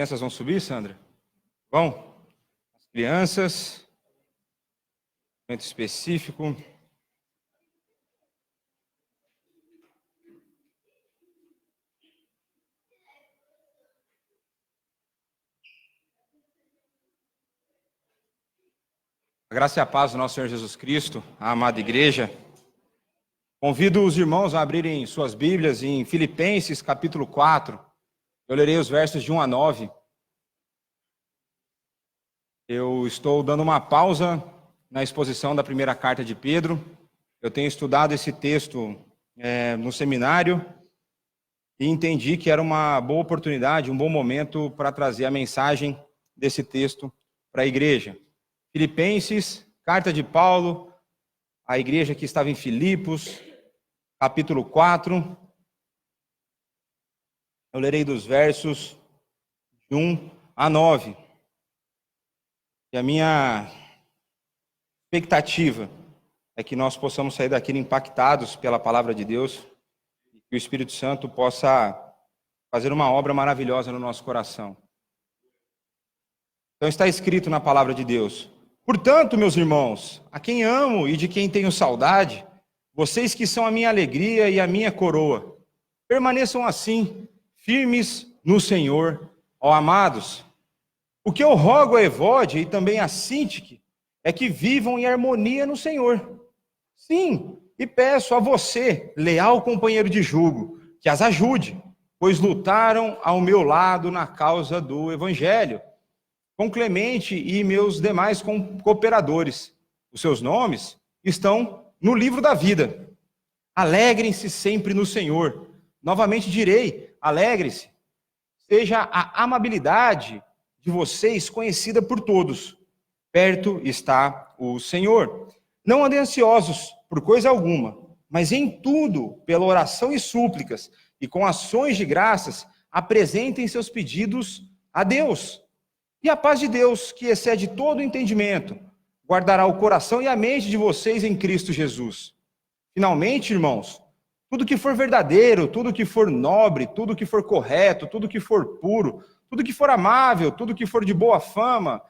Crianças vão subir, Sandra? Vão? As crianças, momento específico. A graça e a paz do nosso Senhor Jesus Cristo, a amada igreja. Convido os irmãos a abrirem suas Bíblias em Filipenses, capítulo 4. Eu lerei os versos de 1 a 9. Eu estou dando uma pausa na exposição da primeira carta de Pedro. Eu tenho estudado esse texto no seminário e entendi que era uma boa oportunidade, um bom momento para trazer a mensagem desse texto para a igreja. Filipenses, carta de Paulo, à igreja que estava em Filipos, capítulo 4. Eu lerei dos versos de 1 a 9. E a minha expectativa é que nós possamos sair daqui impactados pela palavra de Deus e que o Espírito Santo possa fazer uma obra maravilhosa no nosso coração. Então está escrito na palavra de Deus: portanto, meus irmãos, a quem amo e de quem tenho saudade, vocês que são a minha alegria e a minha coroa, permaneçam assim, firmes no Senhor, ó amados. O que eu rogo a Evódia e também a Sintique é que vivam em harmonia no Senhor. Sim, e peço a você, leal companheiro de jugo, que as ajude, pois lutaram ao meu lado na causa do Evangelho, com Clemente e meus demais cooperadores. Os seus nomes estão no livro da vida. Alegrem-se sempre no Senhor. Novamente direi, alegrem-se. Seja a amabilidade de vocês conhecida por todos. Perto está o Senhor. Não andem ansiosos por coisa alguma, mas em tudo, pela oração e súplicas, e com ações de graças, apresentem seus pedidos a Deus. E a paz de Deus, que excede todo entendimento, guardará o coração e a mente de vocês em Cristo Jesus. Finalmente, irmãos, tudo que for verdadeiro, tudo que for nobre, tudo que for correto, tudo que for puro, tudo que for amável, tudo que for de boa fama,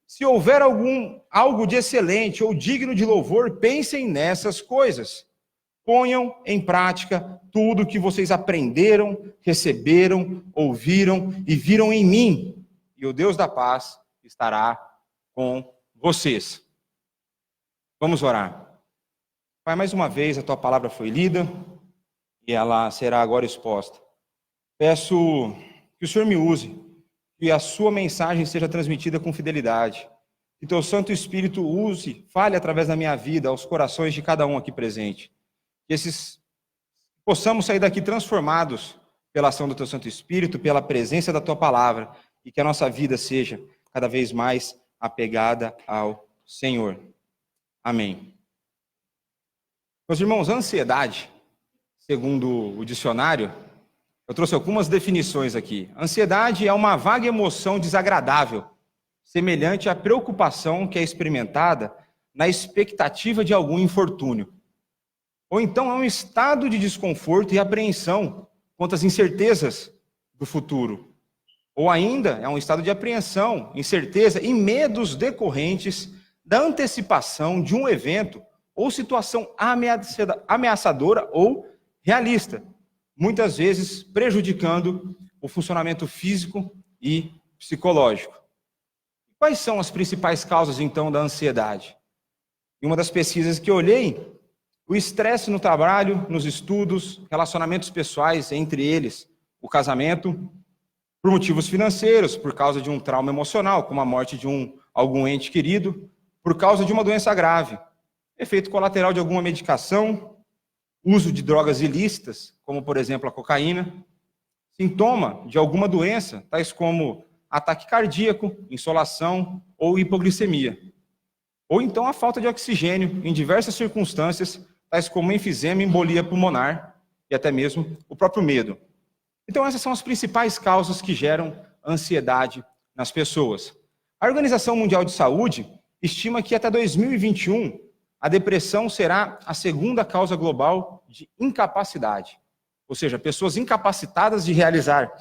se houver algo de excelente ou digno de louvor, pensem nessas coisas. Ponham em prática tudo o que vocês aprenderam, receberam, ouviram e viram em mim. E o Deus da paz estará com vocês. Vamos orar. Pai, mais uma vez a tua palavra foi lida e ela será agora exposta. Peço que o Senhor me use, que a sua mensagem seja transmitida com fidelidade. Que teu Santo Espírito fale através da minha vida aos corações de cada um aqui presente. Que possamos sair daqui transformados pela ação do teu Santo Espírito, pela presença da tua palavra, e que a nossa vida seja cada vez mais apegada ao Senhor. Amém. Meus irmãos, ansiedade, segundo o dicionário, eu trouxe algumas definições aqui. Ansiedade é uma vaga emoção desagradável, semelhante à preocupação que é experimentada na expectativa de algum infortúnio. Ou então é um estado de desconforto e apreensão quanto às incertezas do futuro. Ou ainda é um estado de apreensão, incerteza e medos decorrentes da antecipação de um evento ou situação ameaçadora ou realista, muitas vezes prejudicando o funcionamento físico e psicológico. Quais são as principais causas, então, da ansiedade? Em uma das pesquisas que eu olhei, o estresse no trabalho, nos estudos, relacionamentos pessoais, entre eles o casamento, por motivos financeiros, por causa de um trauma emocional, como a morte de algum ente querido, por causa de uma doença grave, efeito colateral de alguma medicação, uso de drogas ilícitas, como por exemplo a cocaína, sintoma de alguma doença, tais como ataque cardíaco, insolação ou hipoglicemia. Ou então a falta de oxigênio em diversas circunstâncias, tais como enfisema, embolia pulmonar e até mesmo o próprio medo. Então essas são as principais causas que geram ansiedade nas pessoas. A Organização Mundial de Saúde estima que até 2021 a depressão será a segunda causa global de incapacidade. Ou seja, pessoas incapacitadas de realizar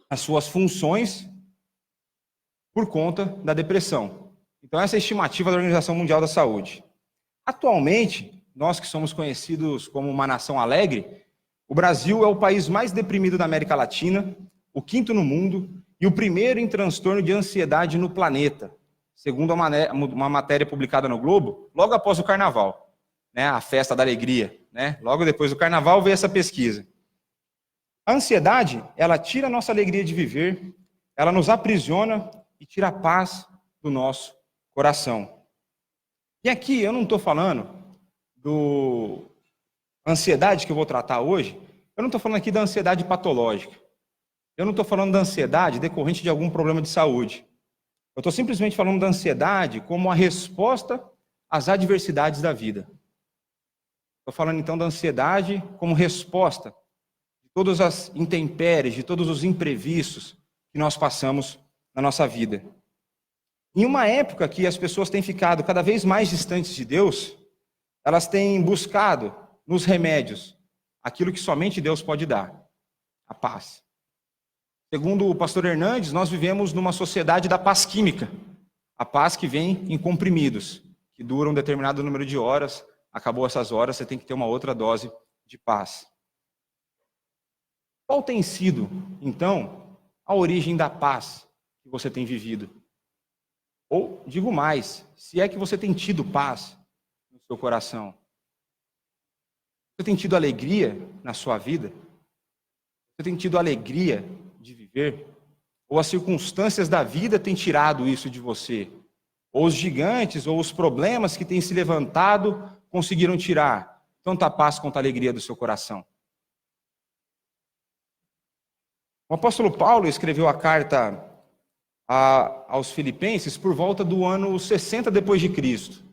as suas funções por conta da depressão. Então, essa é a estimativa da Organização Mundial da Saúde. Atualmente, nós que somos conhecidos como uma nação alegre, o Brasil é o país mais deprimido da América Latina, o 5º no mundo e o primeiro em transtorno de ansiedade no planeta, segundo uma matéria publicada no Globo, logo após o Carnaval, né, a festa da alegria, né? Logo depois do Carnaval veio essa pesquisa. A ansiedade, ela tira a nossa alegria de viver, ela nos aprisiona e tira a paz do nosso coração. E aqui eu não estou falando do ansiedade que eu vou tratar hoje, eu não estou falando aqui da ansiedade patológica. Eu não estou falando da ansiedade decorrente de algum problema de saúde. Eu estou simplesmente falando da ansiedade como a resposta às adversidades da vida. Estou falando então da ansiedade como resposta de todas as intempéries, de todos os imprevistos que nós passamos na nossa vida. Em uma época que as pessoas têm ficado cada vez mais distantes de Deus, elas têm buscado nos remédios aquilo que somente Deus pode dar, a paz. Segundo o pastor Hernandes, nós vivemos numa sociedade da paz química, a paz que vem em comprimidos, que duram um determinado número de horas, acabou essas horas, você tem que ter uma outra dose de paz. Qual tem sido, então, a origem da paz que você tem vivido? Ou, digo mais, se é que você tem tido paz no seu coração? Você tem tido alegria na sua vida? Você tem tido alegria de viver? Ou as circunstâncias da vida têm tirado isso de você? Ou os gigantes, ou os problemas que têm se levantado conseguiram tirar tanto a paz quanto a alegria do seu coração? O apóstolo Paulo escreveu a carta aos Filipenses por volta do ano 60 depois de Cristo.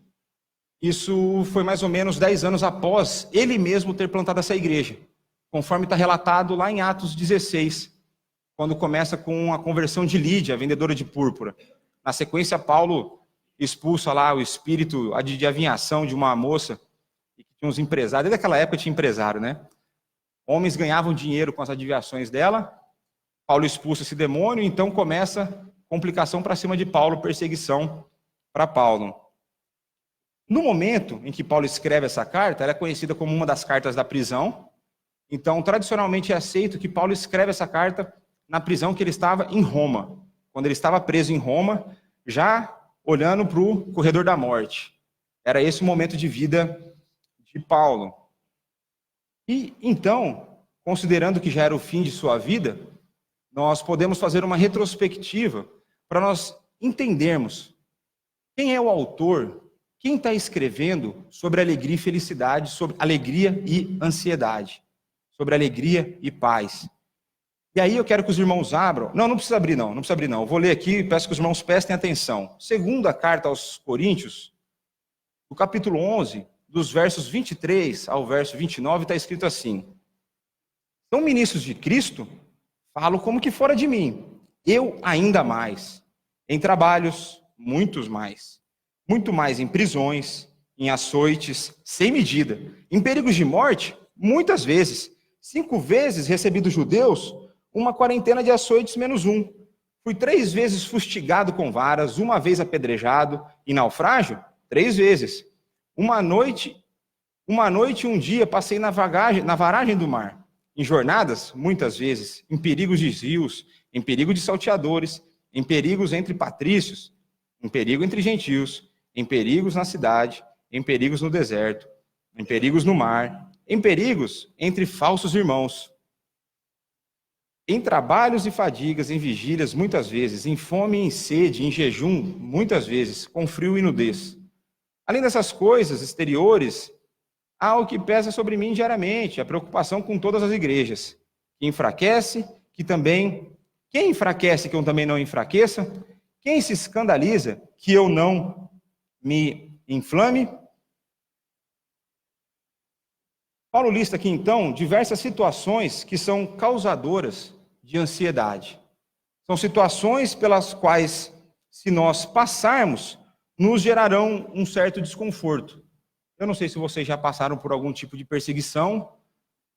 Isso foi mais ou menos 10 anos após ele mesmo ter plantado essa igreja, conforme está relatado lá em Atos 16, quando começa com a conversão de Lídia, a vendedora de púrpura. Na sequência, Paulo expulsa lá o espírito de adivinhação de uma moça, e que tinha uns empresários, desde aquela época tinha empresário, né? Homens ganhavam dinheiro com as adivinhações dela, Paulo expulsa esse demônio, então começa complicação para cima de Paulo, perseguição para Paulo. No momento em que Paulo escreve essa carta, ela é conhecida como uma das cartas da prisão. Então, tradicionalmente é aceito que Paulo escreve essa carta na prisão que ele estava em Roma. Quando ele estava preso em Roma, já olhando para o corredor da morte. Era esse o momento de vida de Paulo. E então, considerando que já era o fim de sua vida, nós podemos fazer uma retrospectiva para nós entendermos quem é o autor, quem está escrevendo sobre alegria e felicidade, sobre alegria e ansiedade, sobre alegria e paz. E aí eu quero que os irmãos abram. Não precisa abrir não precisa abrir não. Eu vou ler aqui e peço que os irmãos prestem atenção. Segunda carta aos Coríntios, no capítulo 11, dos versos 23 ao verso 29, está escrito assim: são ministros de Cristo? Falo como que fora de mim. Eu ainda mais. Em trabalhos, muitos mais. Muito mais em prisões, em açoites, sem medida. Em perigos de morte, muitas vezes. 5 vezes recebi dos judeus uma quarentena de açoites menos 1. Fui 3 vezes fustigado com varas, 1 vez apedrejado. E naufrágio, 3 vezes. Uma noite e um dia passei na varagem do mar. Em jornadas, muitas vezes. Em perigos de rios, em perigo de salteadores, em perigos entre patrícios, em perigo entre gentios, em perigos na cidade, em perigos no deserto, em perigos no mar, em perigos entre falsos irmãos, em trabalhos e fadigas, em vigílias muitas vezes, em fome e em sede, em jejum muitas vezes, com frio e nudez. Além dessas coisas exteriores, há o que pesa sobre mim diariamente, a preocupação com todas as igrejas. Quem enfraquece, que eu também não enfraqueça? Quem se escandaliza, que eu não me inflame? Paulo lista aqui, então, diversas situações que são causadoras de ansiedade. São situações pelas quais, se nós passarmos, nos gerarão um certo desconforto. Eu não sei se vocês já passaram por algum tipo de perseguição,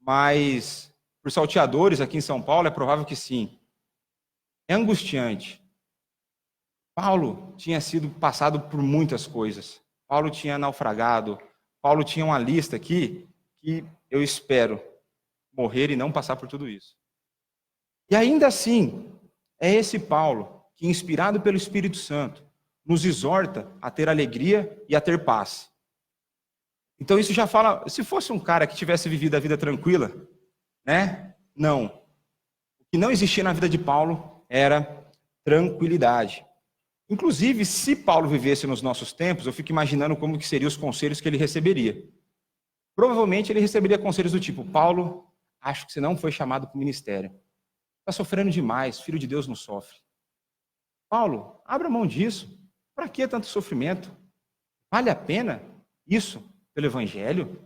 mas por salteadores aqui em São Paulo é provável que sim. É angustiante. Paulo tinha sido passado por muitas coisas. Paulo tinha naufragado. Paulo tinha uma lista aqui que eu espero morrer e não passar por tudo isso. E ainda assim, é esse Paulo que, inspirado pelo Espírito Santo, nos exorta a ter alegria e a ter paz. Então isso já fala, se fosse um cara que tivesse vivido a vida tranquila, né? Não. O que não existia na vida de Paulo era tranquilidade. Inclusive, se Paulo vivesse nos nossos tempos, eu fico imaginando como que seriam os conselhos que ele receberia. Provavelmente ele receberia conselhos do tipo: Paulo, acho que você não foi chamado para o ministério. Está sofrendo demais, filho de Deus não sofre. Paulo, abra mão disso. Para que tanto sofrimento? Vale a pena isso pelo Evangelho?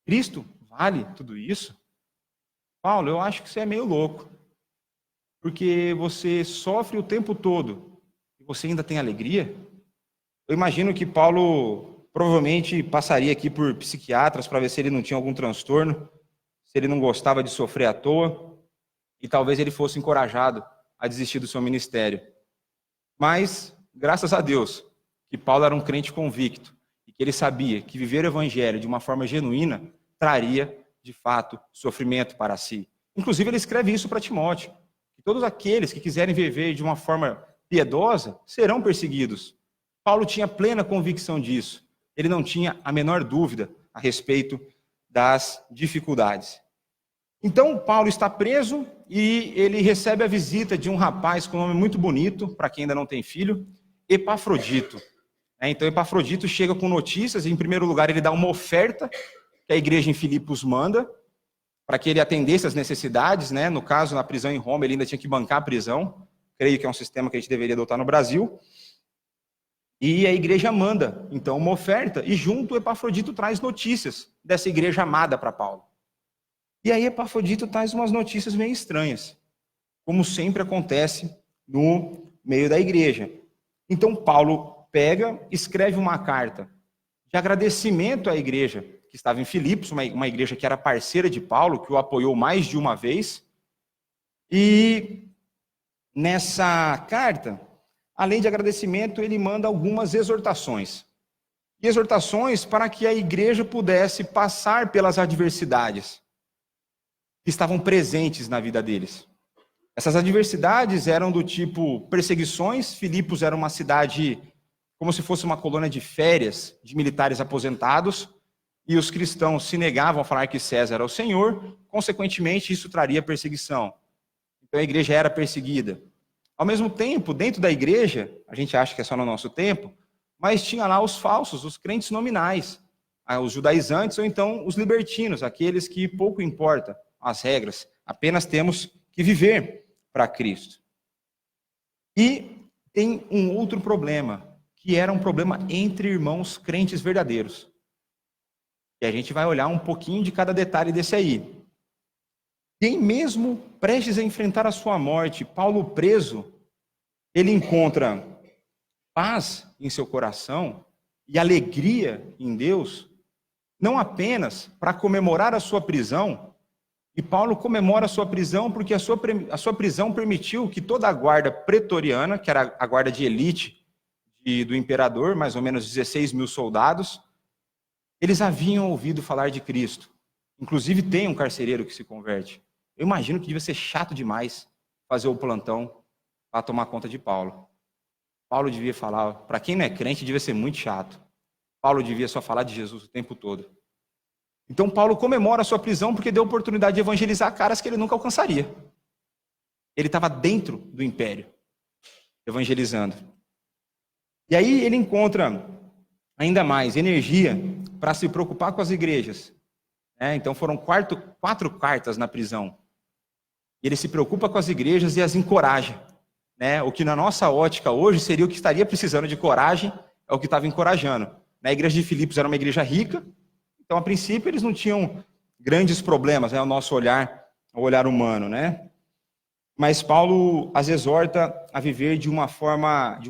Cristo vale tudo isso? Paulo, eu acho que você é meio louco. Porque você sofre o tempo todo e você ainda tem alegria? Eu imagino que Paulo provavelmente passaria aqui por psiquiatras para ver se ele não tinha algum transtorno, se ele não gostava de sofrer à toa, e talvez ele fosse encorajado a desistir do seu ministério. Mas, graças a Deus, que Paulo era um crente convicto, e que ele sabia que viver o evangelho de uma forma genuína traria, de fato, sofrimento para si. Inclusive, ele escreve isso para Timóteo, que todos aqueles que quiserem viver de uma forma piedosa serão perseguidos. Paulo tinha plena convicção disso. Ele não tinha a menor dúvida a respeito das dificuldades. Então, Paulo está preso e ele recebe a visita de um rapaz com um nome muito bonito, para quem ainda não tem filho, Epafrodito. Então, Epafrodito chega com notícias, e, em primeiro lugar, ele dá uma oferta que a igreja em Filipos manda, para que ele atendesse às necessidades, né? No caso, na prisão em Roma, ele ainda tinha que bancar a prisão. Creio que é um sistema que a gente deveria adotar no Brasil. E a igreja manda, então, uma oferta, e junto o Epafrodito traz notícias dessa igreja amada para Paulo. E aí Epafrodito traz umas notícias meio estranhas, como sempre acontece no meio da igreja. Então Paulo pega, escreve uma carta de agradecimento à igreja que estava em Filipos, uma igreja que era parceira de Paulo, que o apoiou mais de uma vez. E nessa carta, além de agradecimento, ele manda algumas exortações. E exortações para que a igreja pudesse passar pelas adversidades que estavam presentes na vida deles. Essas adversidades eram do tipo perseguições. Filipos era uma cidade como se fosse uma colônia de férias de militares aposentados, e os cristãos se negavam a falar que César era o Senhor, consequentemente isso traria perseguição. Então a igreja era perseguida. Ao mesmo tempo, dentro da igreja, a gente acha que é só no nosso tempo, mas tinha lá os falsos, os crentes nominais, os judaizantes ou então os libertinos, aqueles que pouco importa as regras, apenas temos que viver para Cristo. E tem um outro problema, que era um problema entre irmãos crentes verdadeiros. E a gente vai olhar um pouquinho de cada detalhe desse aí. Quem mesmo prestes a enfrentar a sua morte, Paulo preso, ele encontra paz em seu coração e alegria em Deus, não apenas para comemorar a sua prisão. E Paulo comemora a sua prisão porque a sua prisão permitiu que toda a guarda pretoriana, que era a guarda de elite do imperador, mais ou menos 16 mil soldados, eles haviam ouvido falar de Cristo. Inclusive tem um carcereiro que se converte. Eu imagino que devia ser chato demais fazer o plantão para tomar conta de Paulo. Paulo devia falar, para quem não é crente, devia ser muito chato. Paulo devia só falar de Jesus o tempo todo. Então Paulo comemora a sua prisão porque deu oportunidade de evangelizar caras que ele nunca alcançaria. Ele estava dentro do império, evangelizando. E aí ele encontra ainda mais energia para se preocupar com as igrejas. Então foram 4 cartas na prisão. E ele se preocupa com as igrejas e as encoraja. O que na nossa ótica hoje seria o que estaria precisando de coragem, é o que estava encorajando. A igreja de Filipos era uma igreja rica, então a princípio eles não tinham grandes problemas, o nosso olhar, o olhar humano, Mas Paulo as exorta a viver de uma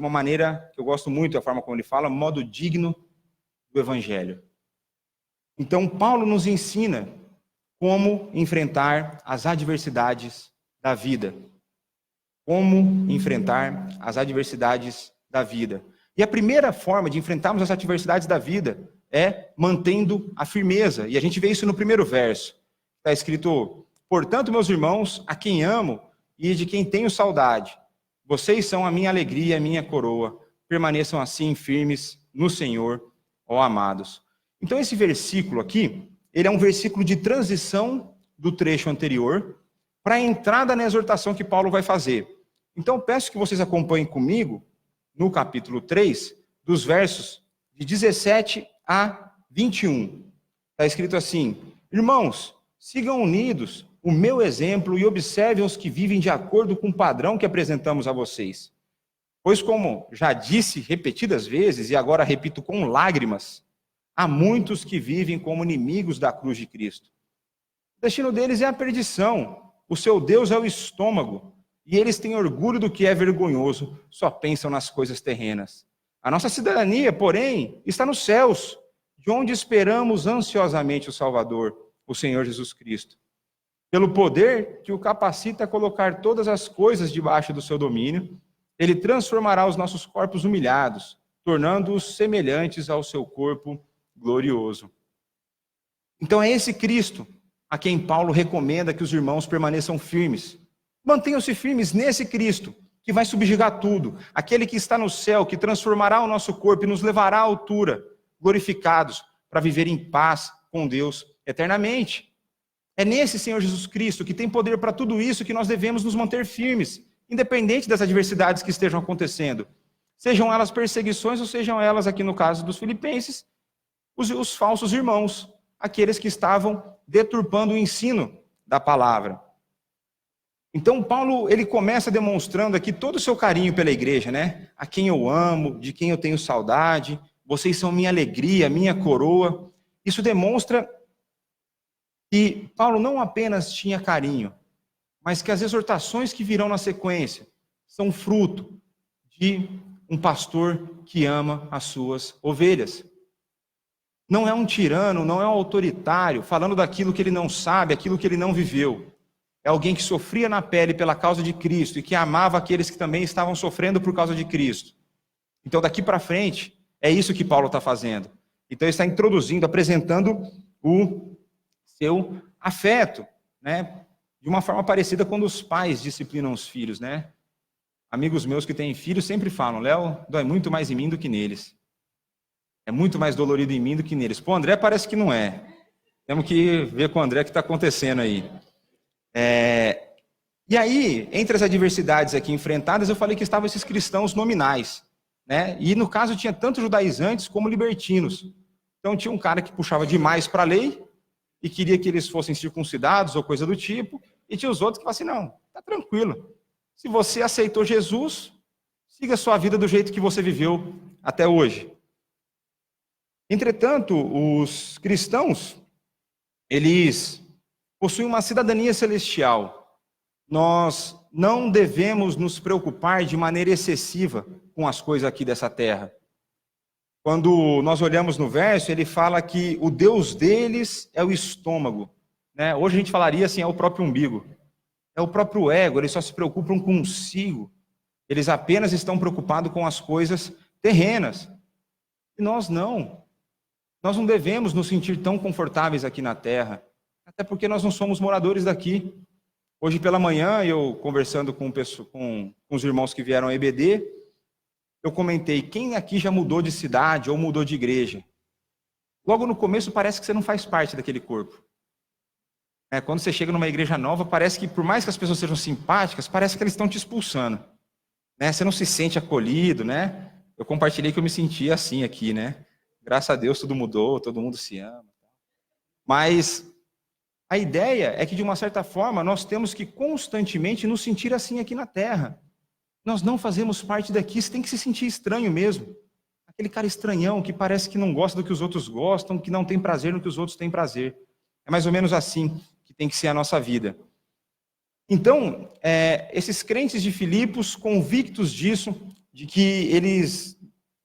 maneira que eu gosto muito, a forma como ele fala, modo digno do evangelho. Então Paulo nos ensina como enfrentar as adversidades da vida, como enfrentar as adversidades da vida. E a primeira forma de enfrentarmos as adversidades da vida é mantendo a firmeza. E a gente vê isso no primeiro verso. Está escrito: portanto, meus irmãos, a quem amo e de quem tenho saudade, vocês são a minha alegria e a minha coroa. Permaneçam assim firmes no Senhor, ó amados. Então esse versículo aqui, ele é um versículo de transição do trecho anterior para a entrada na exortação que Paulo vai fazer. Então peço que vocês acompanhem comigo no capítulo 3, dos versos de 17 a 21. Está escrito assim: irmãos, sigam unidos o meu exemplo e observem os que vivem de acordo com o padrão que apresentamos a vocês. Pois, como já disse repetidas vezes, e agora repito com lágrimas, há muitos que vivem como inimigos da cruz de Cristo. O destino deles é a perdição, o seu Deus é o estômago, e eles têm orgulho do que é vergonhoso, só pensam nas coisas terrenas. A nossa cidadania, porém, está nos céus, de onde esperamos ansiosamente o Salvador, o Senhor Jesus Cristo. Pelo poder que o capacita a colocar todas as coisas debaixo do seu domínio, ele transformará os nossos corpos humilhados, tornando-os semelhantes ao seu corpo glorioso. Então é esse Cristo a quem Paulo recomenda que os irmãos permaneçam firmes. Mantenham-se firmes nesse Cristo, que vai subjugar tudo, aquele que está no céu, que transformará o nosso corpo e nos levará à altura, glorificados, para viver em paz com Deus eternamente. É nesse Senhor Jesus Cristo, que tem poder para tudo isso, que nós devemos nos manter firmes, independente das adversidades que estejam acontecendo. Sejam elas perseguições ou sejam elas, aqui no caso dos filipenses, os falsos irmãos, aqueles que estavam deturpando o ensino da palavra. Então Paulo, ele começa demonstrando aqui todo o seu carinho pela igreja, né? A quem eu amo, de quem eu tenho saudade, vocês são minha alegria, minha coroa. Isso demonstra que Paulo não apenas tinha carinho, mas que as exortações que virão na sequência são fruto de um pastor que ama as suas ovelhas. Não é um tirano, não é um autoritário, falando daquilo que ele não sabe, aquilo que ele não viveu. É alguém que sofria na pele pela causa de Cristo e que amava aqueles que também estavam sofrendo por causa de Cristo. Então, daqui para frente, é isso que Paulo está fazendo. Então, ele está introduzindo, apresentando o seu afeto, né? De uma forma parecida quando os pais disciplinam os filhos, né? Amigos meus que têm filhos sempre falam: Léo, dói muito mais em mim do que neles. É muito mais dolorido em mim do que neles. Pô, André parece que não é. Temos que ver com o André o que está acontecendo aí. E aí, entre as adversidades aqui enfrentadas, eu falei que estavam esses cristãos nominais, né? E no caso tinha tanto judaizantes como libertinos. Então tinha um cara que puxava demais para a lei e queria que eles fossem circuncidados ou coisa do tipo, e tinha os outros que falavam assim: não, tá tranquilo. Se você aceitou Jesus, siga a sua vida do jeito que você viveu até hoje. Entretanto, os cristãos, eles possuem uma cidadania celestial. Nós não devemos nos preocupar de maneira excessiva com as coisas aqui dessa terra. Quando nós olhamos no verso, ele fala que o Deus deles é o estômago, né? Hoje a gente falaria assim, é o próprio umbigo. É o próprio ego, eles só se preocupam consigo. Eles apenas estão preocupados com as coisas terrenas. E nós não. Nós não devemos nos sentir tão confortáveis aqui na terra, até porque nós não somos moradores daqui. Hoje pela manhã, eu conversando com os irmãos que vieram à EBD, eu comentei: quem aqui já mudou de cidade ou mudou de igreja? Logo no começo parece que você não faz parte daquele corpo. Quando você chega numa igreja nova, parece que, por mais que as pessoas sejam simpáticas, parece que eles estão te expulsando. Você não se sente acolhido, né? Eu compartilhei que eu me sentia assim aqui, né? Graças a Deus tudo mudou, todo mundo se ama. Mas a ideia é que, de uma certa forma, nós temos que constantemente nos sentir assim aqui na Terra. Nós não fazemos parte daqui, você tem que se sentir estranho mesmo. Aquele cara estranhão que parece que não gosta do que os outros gostam, que não tem prazer no que os outros têm prazer. É mais ou menos assim que tem que ser a nossa vida. Então, esses crentes de Filipos, convictos disso, de que eles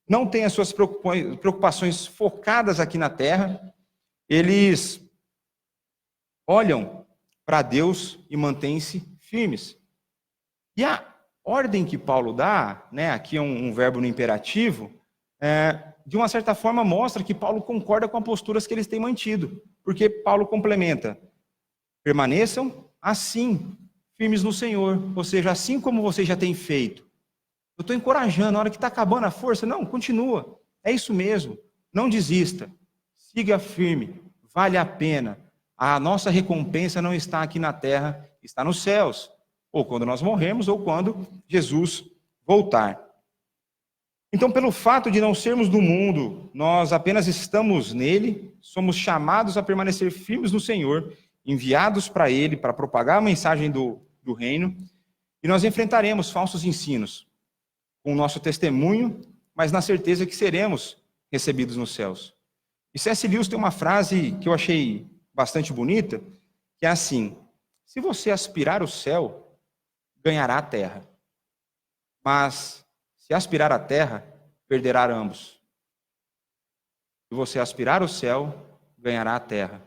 não têm as suas preocupações focadas aqui na terra, eles olham para Deus e mantêm-se firmes. E a ordem que Paulo dá, né, aqui é um verbo no imperativo, de uma certa forma mostra que Paulo concorda com as posturas que eles têm mantido, porque Paulo complementa: permaneçam assim, firmes no Senhor, ou seja, assim como vocês já têm feito. Eu estou encorajando, na hora que está acabando a força, não, continua, é isso mesmo, não desista, siga firme, vale a pena. A nossa recompensa não está aqui na terra, está nos céus, ou quando nós morrermos, ou quando Jesus voltar. Então, pelo fato de não sermos do mundo, nós apenas estamos nele, somos chamados a permanecer firmes no Senhor, enviados para ele, para propagar a mensagem do reino, e nós enfrentaremos falsos ensinos, com o nosso testemunho, mas na certeza que seremos recebidos nos céus. E C.S. Lewis tem uma frase que eu achei bastante bonita, que é assim: se você aspirar o céu, ganhará a terra. Mas, se aspirar a terra, perderá ambos. Se você aspirar o céu, ganhará a terra.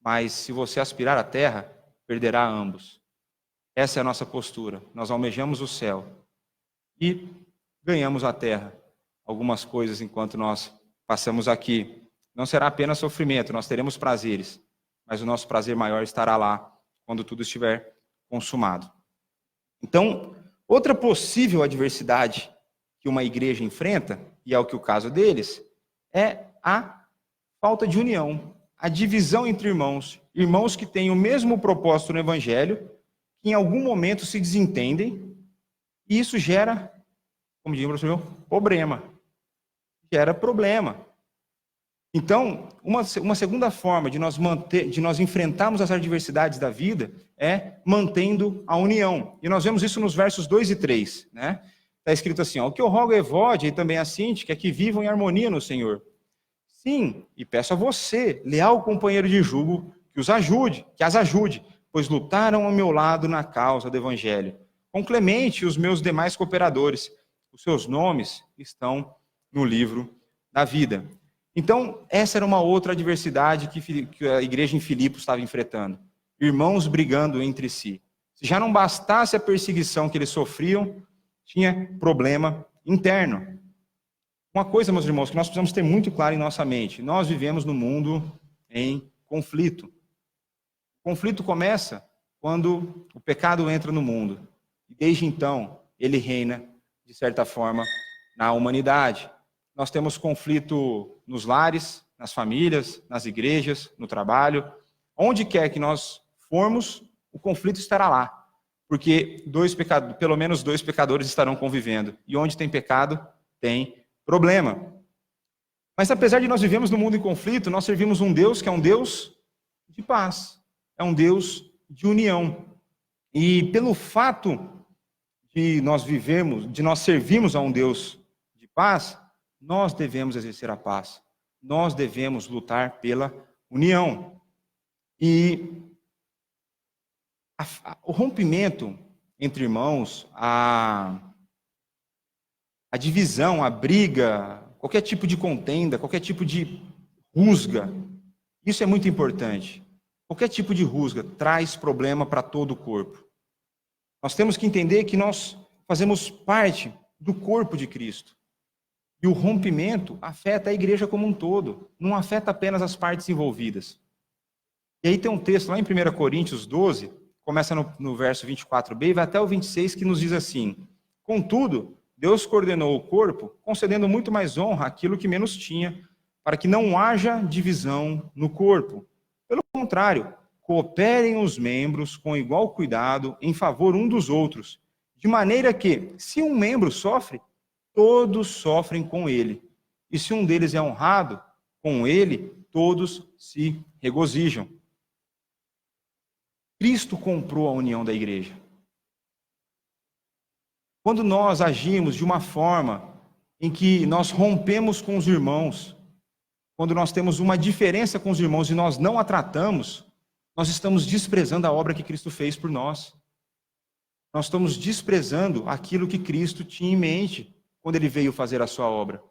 Mas, se você aspirar a terra, perderá ambos. Essa é a nossa postura. Nós almejamos o céu e ganhamos a terra. Algumas coisas enquanto nós passamos aqui. Não será apenas sofrimento, nós teremos prazeres, mas o nosso prazer maior estará lá, quando tudo estiver consumado. Então, outra possível adversidade que uma igreja enfrenta, e é o que o caso deles, é a falta de união, a divisão entre irmãos, irmãos que têm o mesmo propósito no evangelho, que em algum momento se desentendem, e isso gera, como diz o professor, problema. Gera problema. Então, uma segunda forma de nós enfrentarmos as adversidades da vida é mantendo a união. E nós vemos isso nos versos 2 e 3, né? Está escrito assim: ó, o que eu rogo a Evódia e também a Síntica é que vivam em harmonia no Senhor. Sim, e peço a você, leal companheiro de jugo, que as ajude, pois lutaram ao meu lado na causa do Evangelho. Com Clemente e os meus demais cooperadores, os seus nomes estão no livro da vida. Então, essa era uma outra adversidade que a igreja em Filipos estava enfrentando. Irmãos brigando entre si. Se já não bastasse a perseguição que eles sofriam, tinha problema interno. Uma coisa, meus irmãos, que nós precisamos ter muito claro em nossa mente: nós vivemos no mundo em conflito. O conflito começa quando o pecado entra no mundo. E desde então, ele reina, de certa forma, na humanidade. Nós temos conflito nos lares, nas famílias, nas igrejas, no trabalho. Onde quer que nós formos, o conflito estará lá. Porque pelo menos dois pecadores estarão convivendo. E onde tem pecado, tem problema. Mas apesar de nós vivemos no mundo em conflito, nós servimos um Deus que é um Deus de paz. É um Deus de união. E pelo fato de nós servirmos a um Deus de paz, nós devemos exercer a paz. Nós devemos lutar pela união. E o rompimento entre irmãos, a divisão, a briga, qualquer tipo de contenda, qualquer tipo de rusga, isso é muito importante. Qualquer tipo de rusga traz problema para todo o corpo. Nós temos que entender que nós fazemos parte do corpo de Cristo. E o rompimento afeta a igreja como um todo, não afeta apenas as partes envolvidas. E aí tem um texto lá em 1 Coríntios 12, começa no verso 24b e vai até o 26, que nos diz assim: contudo, Deus coordenou o corpo, concedendo muito mais honra àquilo que menos tinha, para que não haja divisão no corpo. Pelo contrário, cooperem os membros com igual cuidado em favor um dos outros, de maneira que, se um membro sofre, todos sofrem com ele. E se um deles é honrado, com ele todos se regozijam. Cristo comprou a união da igreja. Quando nós agimos de uma forma em que nós rompemos com os irmãos, quando nós temos uma diferença com os irmãos e nós não a tratamos, nós estamos desprezando a obra que Cristo fez por nós. Nós estamos desprezando aquilo que Cristo tinha em mente quando ele veio fazer a sua obra.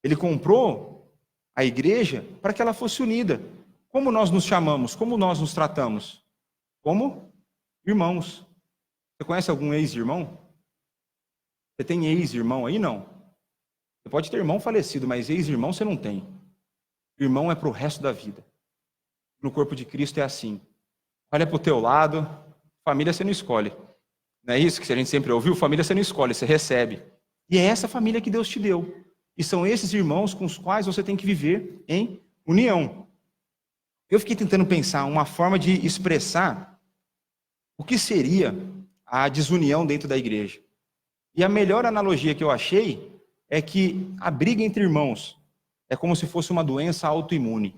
Ele comprou a igreja para que ela fosse unida. Como nós nos chamamos? Como nós nos tratamos? Como irmãos. Você conhece algum ex-irmão? Você tem ex-irmão aí? Não. Você pode ter irmão falecido, mas ex-irmão você não tem. Irmão é para o resto da vida. No corpo de Cristo é assim. Olha para o teu lado, família você não escolhe. Não é isso que a gente sempre ouviu? Família você não escolhe, você recebe. E é essa família que Deus te deu. E são esses irmãos com os quais você tem que viver em união. Eu fiquei tentando pensar uma forma de expressar o que seria a desunião dentro da igreja. E a melhor analogia que eu achei é que a briga entre irmãos é como se fosse uma doença autoimune.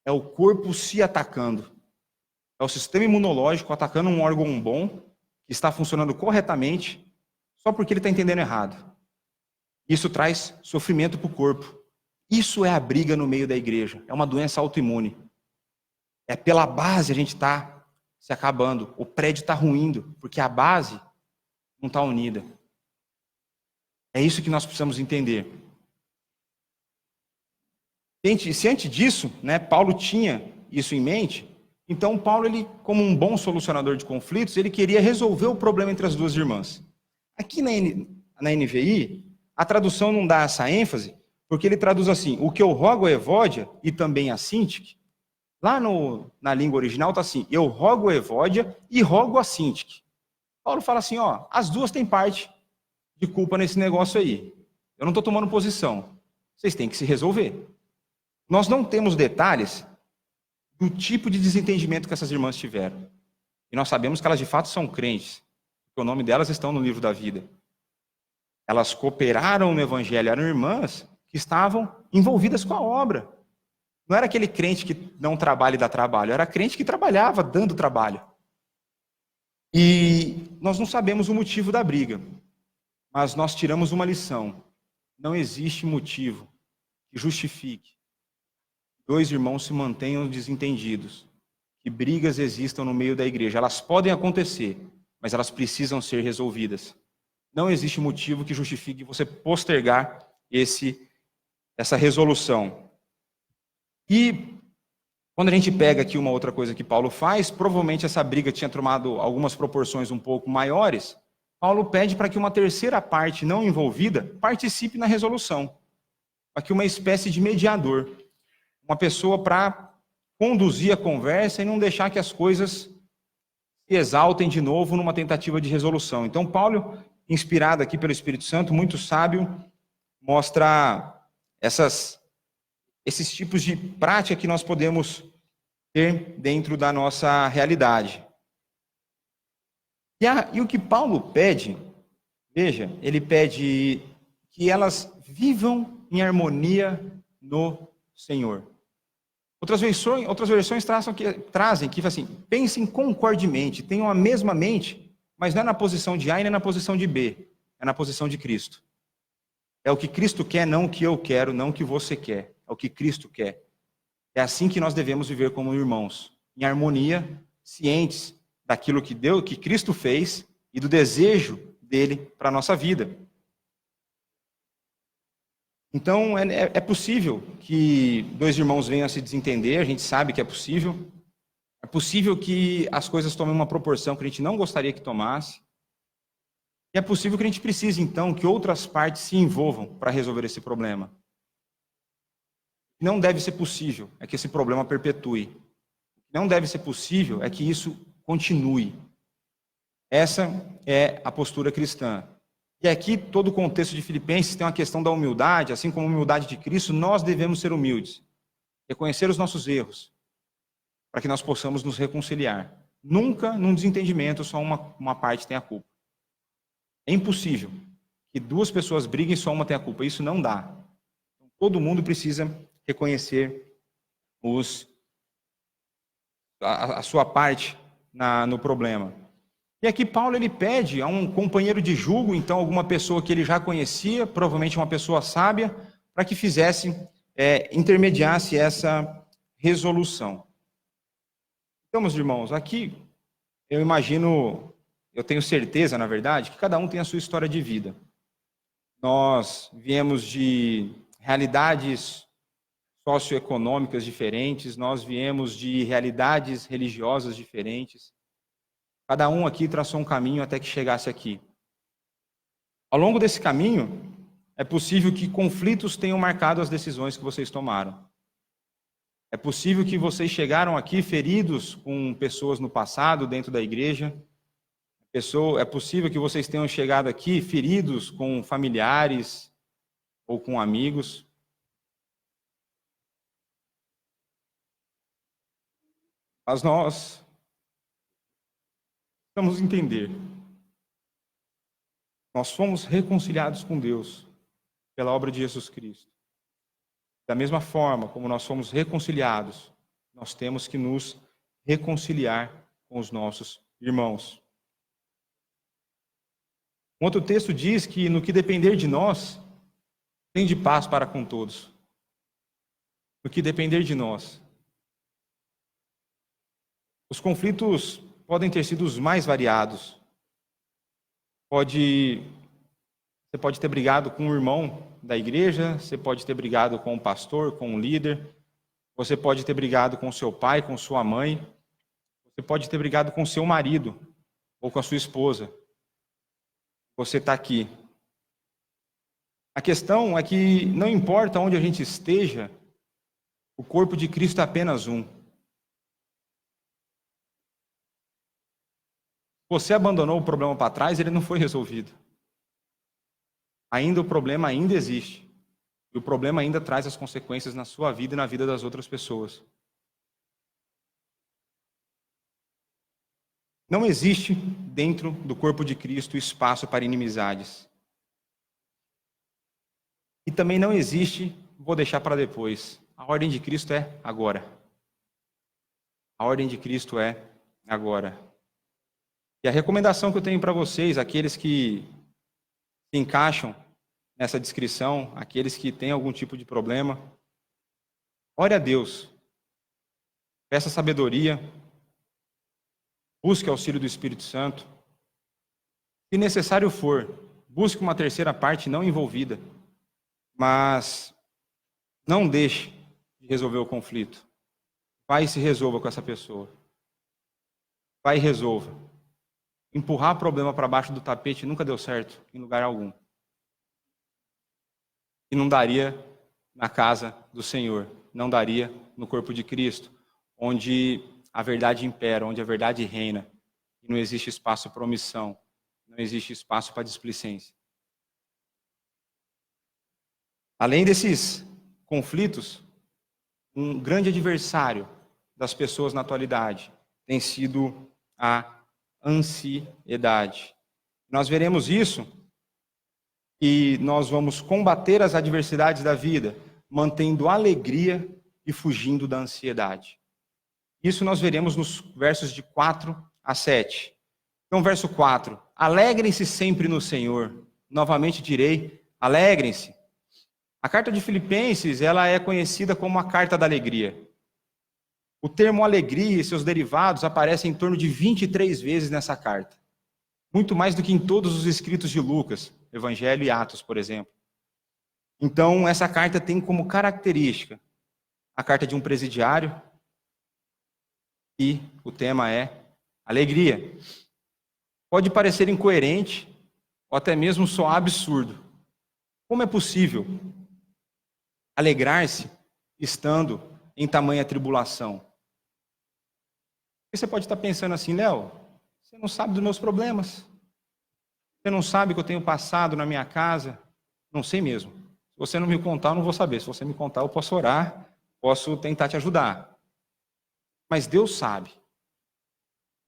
É o corpo se atacando. É o sistema imunológico atacando um órgão bom, que está funcionando corretamente, só porque ele está entendendo errado. Isso traz sofrimento para o corpo. Isso é a briga no meio da igreja. É uma doença autoimune. É pela base a gente está se acabando. O prédio está ruindo, porque a base não está unida. É isso que nós precisamos entender. Se antes disso, Paulo tinha isso em mente, então Paulo, ele, como um bom solucionador de conflitos, ele queria resolver o problema entre as duas irmãs. Aqui na NVI, a tradução não dá essa ênfase, porque ele traduz assim: o que eu rogo a Evódia e também a Sintique. Lá na língua original está assim: eu rogo a Evódia e rogo a Sintique. Paulo fala assim: as duas têm parte de culpa nesse negócio aí. Eu não estou tomando posição. Vocês têm que se resolver. Nós não temos detalhes do tipo de desentendimento que essas irmãs tiveram. E nós sabemos que elas de fato são crentes, porque o nome delas está no livro da vida. Elas cooperaram no evangelho, eram irmãs que estavam envolvidas com a obra. Não era aquele crente que não trabalha e dá trabalho, era crente que trabalhava dando trabalho. E nós não sabemos o motivo da briga, mas nós tiramos uma lição. Não existe motivo que justifique dois irmãos se mantenham desentendidos, que brigas existam no meio da igreja. Elas podem acontecer, mas elas precisam ser resolvidas. Não existe motivo que justifique você postergar essa resolução. E quando a gente pega aqui uma outra coisa que Paulo faz, provavelmente essa briga tinha tomado algumas proporções um pouco maiores. Paulo pede para que uma terceira parte não envolvida participe na resolução, para que uma espécie de mediador, uma pessoa para conduzir a conversa e não deixar que as coisas se exaltem de novo numa tentativa de resolução. Então, Paulo, inspirado aqui pelo Espírito Santo, muito sábio, mostra esses tipos de prática que nós podemos ter dentro da nossa realidade. E o que Paulo pede, veja, ele pede que elas vivam em harmonia no Senhor. Outras versões trazem que assim: pensem concordemente, tenham a mesma mente, mas não é na posição de A e nem na posição de B, é na posição de Cristo. É o que Cristo quer, não o que eu quero, não o que você quer, é o que Cristo quer. É assim que nós devemos viver como irmãos, em harmonia, cientes daquilo que Cristo fez e do desejo dele para a nossa vida. Então, é possível que dois irmãos venham a se desentender, a gente sabe que é possível. É possível que as coisas tomem uma proporção que a gente não gostaria que tomasse. E é possível que a gente precise, então, que outras partes se envolvam para resolver esse problema. Não deve ser possível é que esse problema perpetue. Não deve ser possível é que isso continue. Essa é a postura cristã. E aqui, todo o contexto de Filipenses tem uma questão da humildade, assim como a humildade de Cristo, nós devemos ser humildes, reconhecer os nossos erros, para que nós possamos nos reconciliar. Nunca, num desentendimento, só uma parte tem a culpa. É impossível que duas pessoas briguem e só uma tenha a culpa. Isso não dá. Todo mundo precisa reconhecer a sua parte no problema. E aqui Paulo ele pede a um companheiro de julgo, então alguma pessoa que ele já conhecia, provavelmente uma pessoa sábia, para que intermediasse essa resolução. Então, meus irmãos, aqui eu tenho certeza, na verdade, que cada um tem a sua história de vida. Nós viemos de realidades socioeconômicas diferentes, nós viemos de realidades religiosas diferentes. Cada um aqui traçou um caminho até que chegasse aqui. Ao longo desse caminho, é possível que conflitos tenham marcado as decisões que vocês tomaram. É possível que vocês chegaram aqui feridos com pessoas no passado, dentro da igreja. É possível que vocês tenham chegado aqui feridos com familiares ou com amigos. Mas nós precisamos entender. Nós fomos reconciliados com Deus pela obra de Jesus Cristo. Da mesma forma como nós fomos reconciliados, nós temos que nos reconciliar com os nossos irmãos. Um outro texto diz que no que depender de nós, tem de paz para com todos. No que depender de nós. Os conflitos podem ter sido os mais variados. Você pode ter brigado com um irmão da igreja, você pode ter brigado com um pastor, com um líder, você pode ter brigado com seu pai, com sua mãe, você pode ter brigado com seu marido ou com a sua esposa. Você está aqui. A questão é que não importa onde a gente esteja, o corpo de Cristo é apenas um. Você abandonou o problema para trás, ele não foi resolvido. O problema ainda existe. E o problema ainda traz as consequências na sua vida e na vida das outras pessoas. Não existe dentro do corpo de Cristo espaço para inimizades. E também não existe, vou deixar para depois. A ordem de Cristo é agora. A ordem de Cristo é agora. E a recomendação que eu tenho para vocês, aqueles que se encaixam nessa descrição, aqueles que têm algum tipo de problema, ore a Deus, peça sabedoria, busque auxílio do Espírito Santo. Se necessário for, busque uma terceira parte não envolvida, mas não deixe de resolver o conflito. Vai e se resolva com essa pessoa. Vai e resolva. Empurrar problema para baixo do tapete nunca deu certo em lugar algum. E não daria na casa do Senhor, não daria no corpo de Cristo, onde a verdade impera, onde a verdade reina, e não existe espaço para omissão, não existe espaço para displicência. Além desses conflitos, um grande adversário das pessoas na atualidade tem sido a ansiedade. Nós veremos isso e nós vamos combater as adversidades da vida, mantendo alegria e fugindo da ansiedade. Isso nós veremos nos versos de 4 a 7. Então, verso 4. Alegrem-se sempre no Senhor. Novamente direi, alegrem-se. A carta de Filipenses, ela é conhecida como a carta da alegria. O termo alegria e seus derivados aparecem em torno de 23 vezes nessa carta. Muito mais do que em todos os escritos de Lucas, Evangelho e Atos, por exemplo. Então, essa carta tem como característica a carta de um presidiário e o tema é alegria. Pode parecer incoerente ou até mesmo soar absurdo. Como é possível alegrar-se estando em tamanha tribulação? Você pode estar pensando assim, Léo, você não sabe dos meus problemas. Você não sabe o que eu tenho passado na minha casa. Não sei mesmo. Se você não me contar, eu não vou saber. Se você me contar, eu posso orar, posso tentar te ajudar. Mas Deus sabe.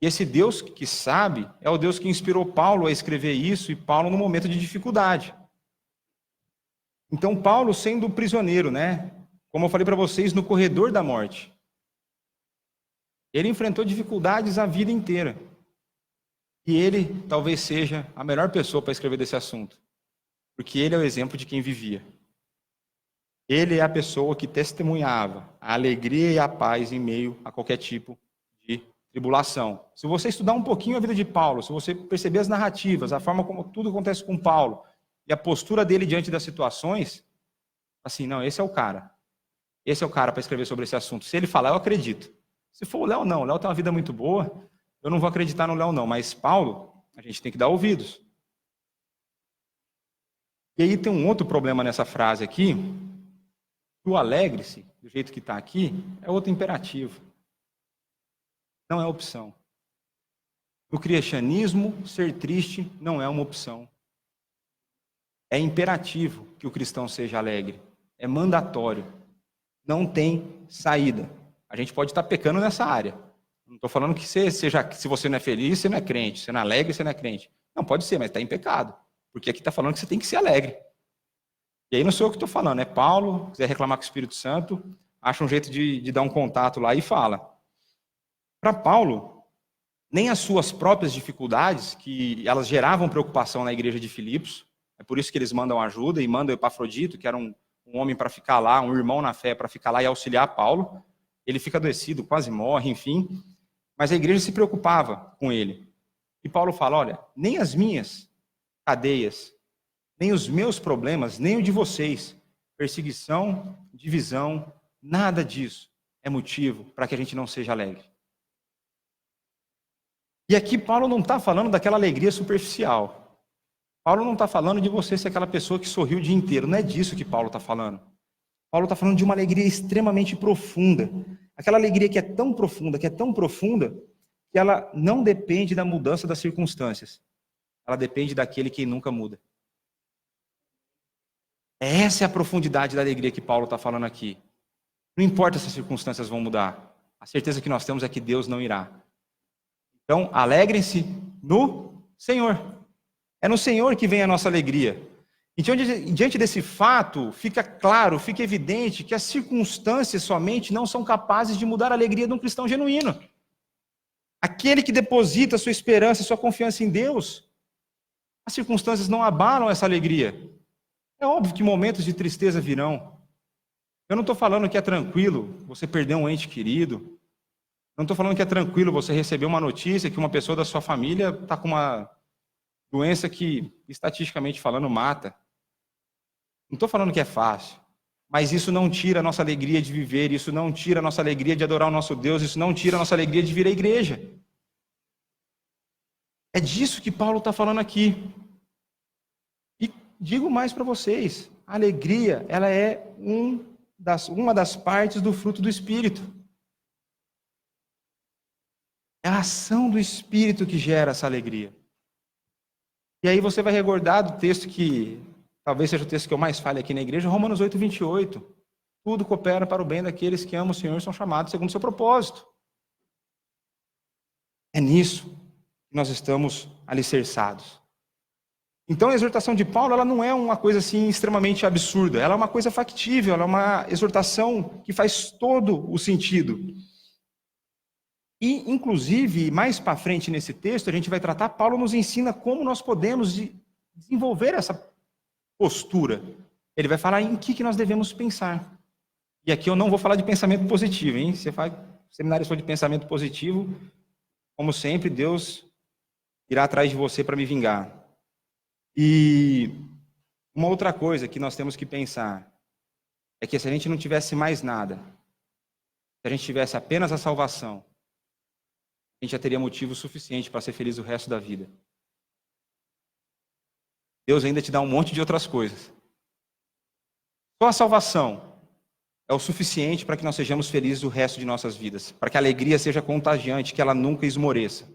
E esse Deus que sabe é o Deus que inspirou Paulo a escrever isso, e Paulo no momento de dificuldade. Então, Paulo sendo prisioneiro, né? Como eu falei para vocês, no corredor da morte. Ele enfrentou dificuldades a vida inteira. E ele talvez seja a melhor pessoa para escrever desse assunto. Porque ele é o exemplo de quem vivia. Ele é a pessoa que testemunhava a alegria e a paz em meio a qualquer tipo de tribulação. Se você estudar um pouquinho a vida de Paulo, se você perceber as narrativas, a forma como tudo acontece com Paulo, e a postura dele diante das situações, assim, não, esse é o cara. Esse é o cara para escrever sobre esse assunto. Se ele falar, eu acredito. Se for o Léo, não. O Léo tem uma vida muito boa. Eu não vou acreditar no Léo não, mas Paulo, a gente tem que dar ouvidos. E aí tem um outro problema nessa frase aqui, o alegre-se, do jeito que está aqui, é outro imperativo. Não é opção. No cristianismo, ser triste não é uma opção. É imperativo que o cristão seja alegre. É mandatório. Não tem saída. A gente pode estar pecando nessa área. Não estou falando que se você não é feliz, você não é crente. Se não é alegre, você não é crente. Não, pode ser, mas está em pecado. Porque aqui está falando que você tem que ser alegre. E aí não sou eu que estou falando, é Paulo, quiser reclamar com o Espírito Santo, acha um jeito de dar um contato lá e fala. Para Paulo, nem as suas próprias dificuldades, que elas geravam preocupação na igreja de Filipos, é por isso que eles mandam ajuda e mandam Epafrodito, que era um homem para ficar lá, um irmão na fé para ficar lá e auxiliar Paulo. Ele fica adoecido, quase morre, enfim. Mas a igreja se preocupava com ele. E Paulo fala, olha, nem as minhas cadeias, nem os meus problemas, nem o de vocês, perseguição, divisão, nada disso é motivo para que a gente não seja alegre. E aqui Paulo não está falando daquela alegria superficial. Paulo não está falando de você ser aquela pessoa que sorriu o dia inteiro. Não é disso que Paulo está falando. Paulo está falando de uma alegria extremamente profunda. Aquela alegria que é tão profunda, que ela não depende da mudança das circunstâncias. Ela depende daquele que nunca muda. Essa é a profundidade da alegria que Paulo está falando aqui. Não importa se as circunstâncias vão mudar. A certeza que nós temos é que Deus não irá. Então, alegrem-se no Senhor. É no Senhor que vem a nossa alegria. Então, diante desse fato, fica claro, fica evidente que as circunstâncias somente não são capazes de mudar a alegria de um cristão genuíno. Aquele que deposita sua esperança, sua confiança em Deus, as circunstâncias não abalam essa alegria. É óbvio que momentos de tristeza virão. Eu não estou falando que é tranquilo você perder um ente querido. Não estou falando que é tranquilo você receber uma notícia que uma pessoa da sua família está com uma doença que, estatisticamente falando, mata. Não estou falando que é fácil. Mas isso não tira a nossa alegria de viver, isso não tira a nossa alegria de adorar o nosso Deus, isso não tira a nossa alegria de vir à igreja. É disso que Paulo está falando aqui. E digo mais para vocês, a alegria, ela é uma das partes do fruto do Espírito. É a ação do Espírito que gera essa alegria. E aí você vai recordar do texto que, talvez seja o texto que eu mais fale aqui na igreja, Romanos 8, 28. Tudo coopera para o bem daqueles que amam o Senhor e são chamados segundo o seu propósito. É nisso que nós estamos alicerçados. Então a exortação de Paulo, ela não é uma coisa assim extremamente absurda, ela é uma coisa factível, ela é uma exortação que faz todo o sentido. E, inclusive, mais para frente nesse texto, a gente vai tratar, Paulo nos ensina como nós podemos desenvolver essa postura. Ele vai falar em que nós devemos pensar. E aqui eu não vou falar de pensamento positivo, hein? Você faz seminário só de pensamento positivo, como sempre, Deus irá atrás de você para me vingar. E uma outra coisa que nós temos que pensar é que se a gente não tivesse mais nada, se a gente tivesse apenas a salvação, a gente já teria motivo suficiente para ser feliz o resto da vida. Deus ainda te dá um monte de outras coisas. Só a salvação é o suficiente para que nós sejamos felizes o resto de nossas vidas, para que a alegria seja contagiante, que ela nunca esmoreça.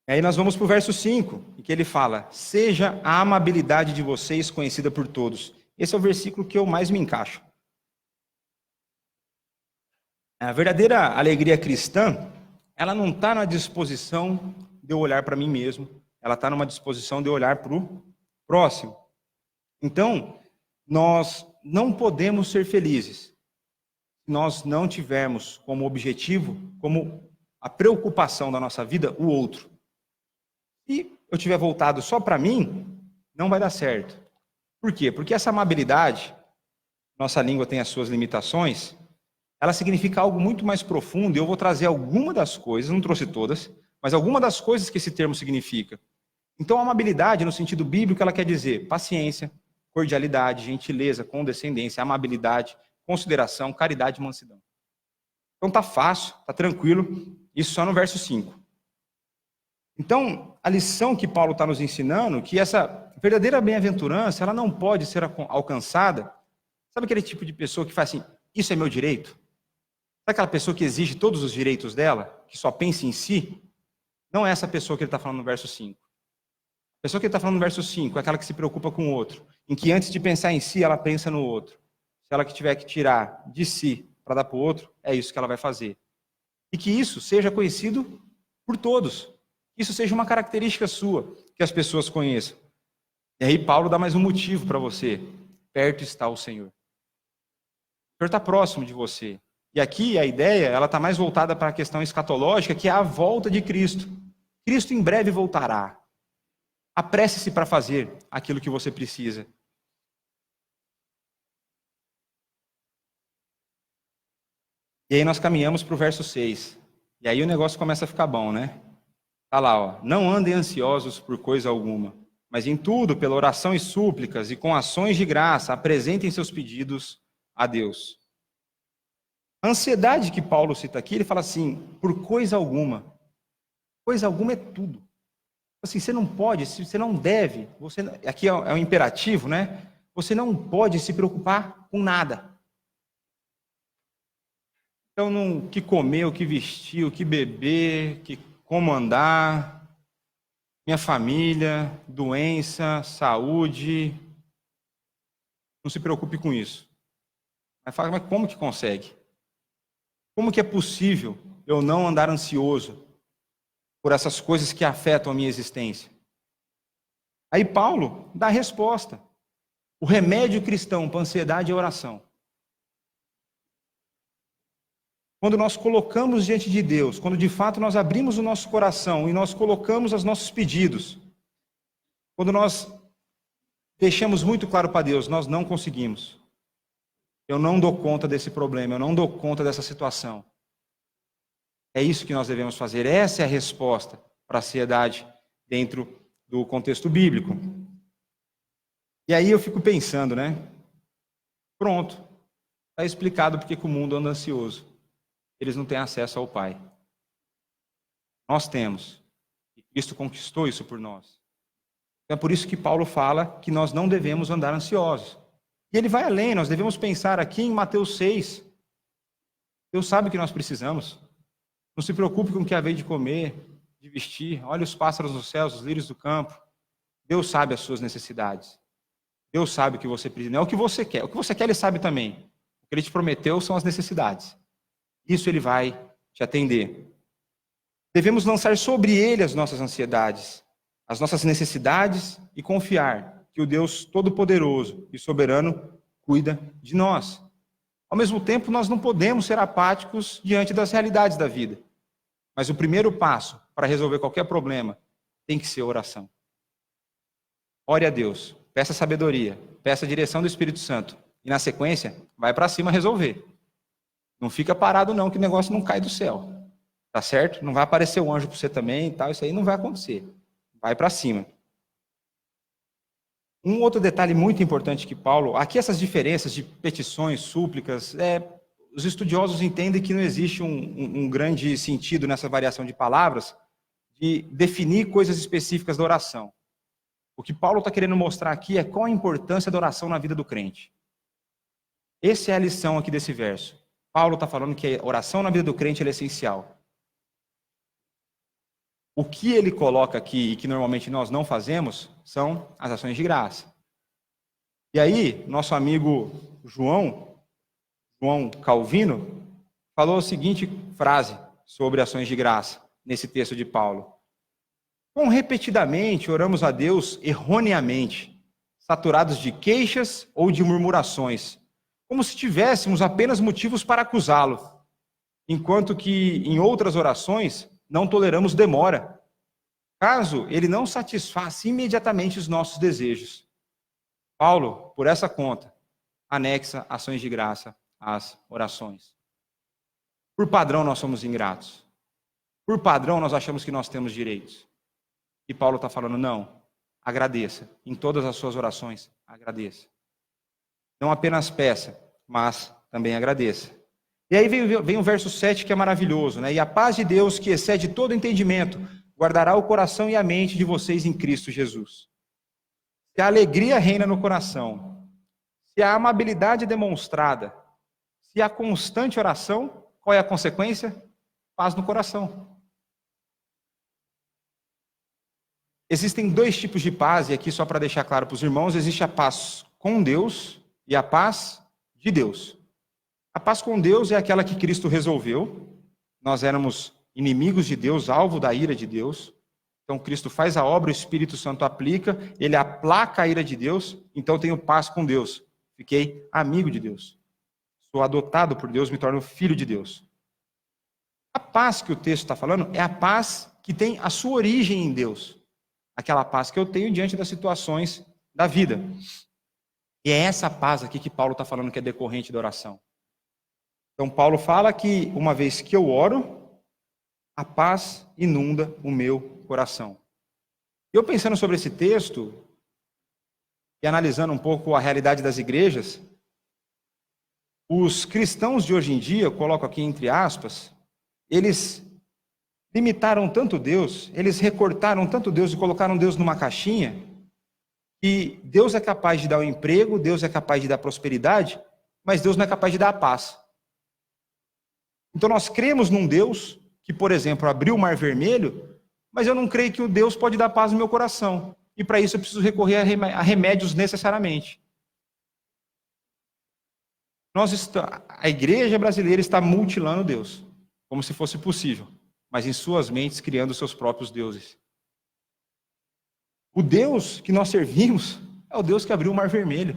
E aí nós vamos para o verso 5, em que ele fala, seja a amabilidade de vocês conhecida por todos. Esse é o versículo que eu mais me encaixo. A verdadeira alegria cristã, ela não está na disposição de eu olhar para mim mesmo, ela está numa disposição de eu olhar para o próximo. Então, nós não podemos ser felizes se nós não tivermos como objetivo, como a preocupação da nossa vida, o outro. Se eu tiver voltado só para mim, não vai dar certo. Por quê? Porque essa amabilidade, nossa língua tem as suas limitações, ela significa algo muito mais profundo, e eu vou trazer alguma das coisas, não trouxe todas, mas alguma das coisas que esse termo significa. Então, a amabilidade, no sentido bíblico, ela quer dizer paciência, cordialidade, gentileza, condescendência, amabilidade, consideração, caridade e mansidão. Então tá fácil, tá tranquilo, isso só no verso 5. Então, a lição que Paulo está nos ensinando, que essa verdadeira bem-aventurança, ela não pode ser alcançada. Sabe aquele tipo de pessoa que faz assim, isso é meu direito? Sabe aquela pessoa que exige todos os direitos dela, que só pensa em si? Não é essa pessoa que ele está falando no verso 5. A pessoa que ele está falando no verso 5 é aquela que se preocupa com o outro, em que antes de pensar em si, ela pensa no outro. Se ela que tiver que tirar de si para dar para o outro, é isso que ela vai fazer. E que isso seja conhecido por todos. Isso seja uma característica sua, que as pessoas conheçam. E aí Paulo dá mais um motivo para você. Perto está o Senhor. O Senhor está próximo de você. E aqui a ideia, ela está mais voltada para a questão escatológica, que é a volta de Cristo. Cristo em breve voltará. Apresse-se para fazer aquilo que você precisa. E aí nós caminhamos para o verso 6. E aí o negócio começa a ficar bom, né? Está lá, ó. Não andem ansiosos por coisa alguma, mas em tudo, pela oração e súplicas e com ações de graça, apresentem seus pedidos a Deus. A ansiedade que Paulo cita aqui, ele fala assim, por coisa alguma. Coisa alguma é tudo. Assim, você não pode, você não deve, aqui é um imperativo, né? Você não pode se preocupar com nada. Então, o que comer, o que vestir, o que beber, como andar, minha família, doença, saúde. Não se preocupe com isso. Mas fala, mas como que consegue? Como que é possível eu não andar ansioso por essas coisas que afetam a minha existência? Aí Paulo dá a resposta. O remédio cristão para a ansiedade é a oração. Quando nós colocamos diante de Deus, quando de fato nós abrimos o nosso coração e nós colocamos os nossos pedidos, quando nós deixamos muito claro para Deus, nós não conseguimos. Eu não dou conta desse problema, eu não dou conta dessa situação. É isso que nós devemos fazer, essa é a resposta para a ansiedade dentro do contexto bíblico. E aí eu fico pensando, né? Pronto, está explicado porque que o mundo anda ansioso. Eles não têm acesso ao Pai. Nós temos. E Cristo conquistou isso por nós. É por isso que Paulo fala que nós não devemos andar ansiosos. E ele vai além, nós devemos pensar aqui em Mateus 6. Deus sabe o que nós precisamos. Não se preocupe com o que haver de comer, de vestir. Olha os pássaros dos céus, os lírios do campo. Deus sabe as suas necessidades. Deus sabe o que você precisa. Não é o que você quer. O que você quer, Ele sabe também. O que Ele te prometeu são as necessidades. Isso Ele vai te atender. Devemos lançar sobre Ele as nossas ansiedades, as nossas necessidades e confiar que o Deus Todo-Poderoso e Soberano cuida de nós. Ao mesmo tempo, nós não podemos ser apáticos diante das realidades da vida. Mas o primeiro passo para resolver qualquer problema tem que ser oração. Ore a Deus, peça sabedoria, peça a direção do Espírito Santo. E na sequência, vai para cima resolver. Não fica parado não, que o negócio não cai do céu. Tá certo? Não vai aparecer o anjo para você também e tal, isso aí não vai acontecer. Vai para cima. Um outro detalhe muito importante que Paulo... Aqui essas diferenças de petições, súplicas, os estudiosos entendem que não existe um grande sentido nessa variação de palavras de definir coisas específicas da oração. O que Paulo está querendo mostrar aqui é qual a importância da oração na vida do crente. Essa é a lição aqui desse verso. Paulo está falando que a oração na vida do crente é essencial. O que ele coloca aqui e que normalmente nós não fazemos são as ações de graça. E aí, nosso amigo João Calvino, falou a seguinte frase sobre ações de graça nesse texto de Paulo. Quão repetidamente oramos a Deus erroneamente, saturados de queixas ou de murmurações, como se tivéssemos apenas motivos para acusá-lo, enquanto que em outras orações não toleramos demora, caso ele não satisfaça imediatamente os nossos desejos. Paulo, por essa conta, anexa ações de graça às orações. Por padrão, nós somos ingratos. Por padrão, nós achamos que nós temos direitos. E Paulo está falando, não, agradeça. Em todas as suas orações, agradeça. Não apenas peça, mas também agradeça. E aí vem o verso 7, que é maravilhoso, né? E a paz de Deus, que excede todo entendimento, guardará o coração e a mente de vocês em Cristo Jesus. Se a alegria reina no coração, se a amabilidade é demonstrada, se a constante oração, qual é a consequência? Paz no coração. Existem dois tipos de paz, e aqui só para deixar claro para os irmãos, existe a paz com Deus e a paz de Deus. A paz com Deus é aquela que Cristo resolveu. Nós éramos inimigos de Deus, alvo da ira de Deus. Então Cristo faz a obra, o Espírito Santo aplica, ele aplaca a ira de Deus, então eu tenho paz com Deus. Fiquei amigo de Deus. Sou adotado por Deus, me torno filho de Deus. A paz que o texto está falando é a paz que tem a sua origem em Deus. Aquela paz que eu tenho diante das situações da vida. E é essa paz aqui que Paulo está falando que é decorrente da oração. Então Paulo fala que uma vez que eu oro, a paz inunda o meu coração. Eu pensando sobre esse texto e analisando um pouco a realidade das igrejas, os cristãos de hoje em dia, eu coloco aqui entre aspas, eles limitaram tanto Deus, eles recortaram tanto Deus e colocaram Deus numa caixinha, que Deus é capaz de dar o emprego, Deus é capaz de dar prosperidade, mas Deus não é capaz de dar a paz. Então nós cremos num Deus que, por exemplo, abriu o Mar Vermelho, mas eu não creio que o Deus pode dar paz no meu coração. E para isso eu preciso recorrer a remédios necessariamente. A igreja brasileira está mutilando Deus, como se fosse possível, mas em suas mentes criando seus próprios deuses. O Deus que nós servimos é o Deus que abriu o Mar Vermelho.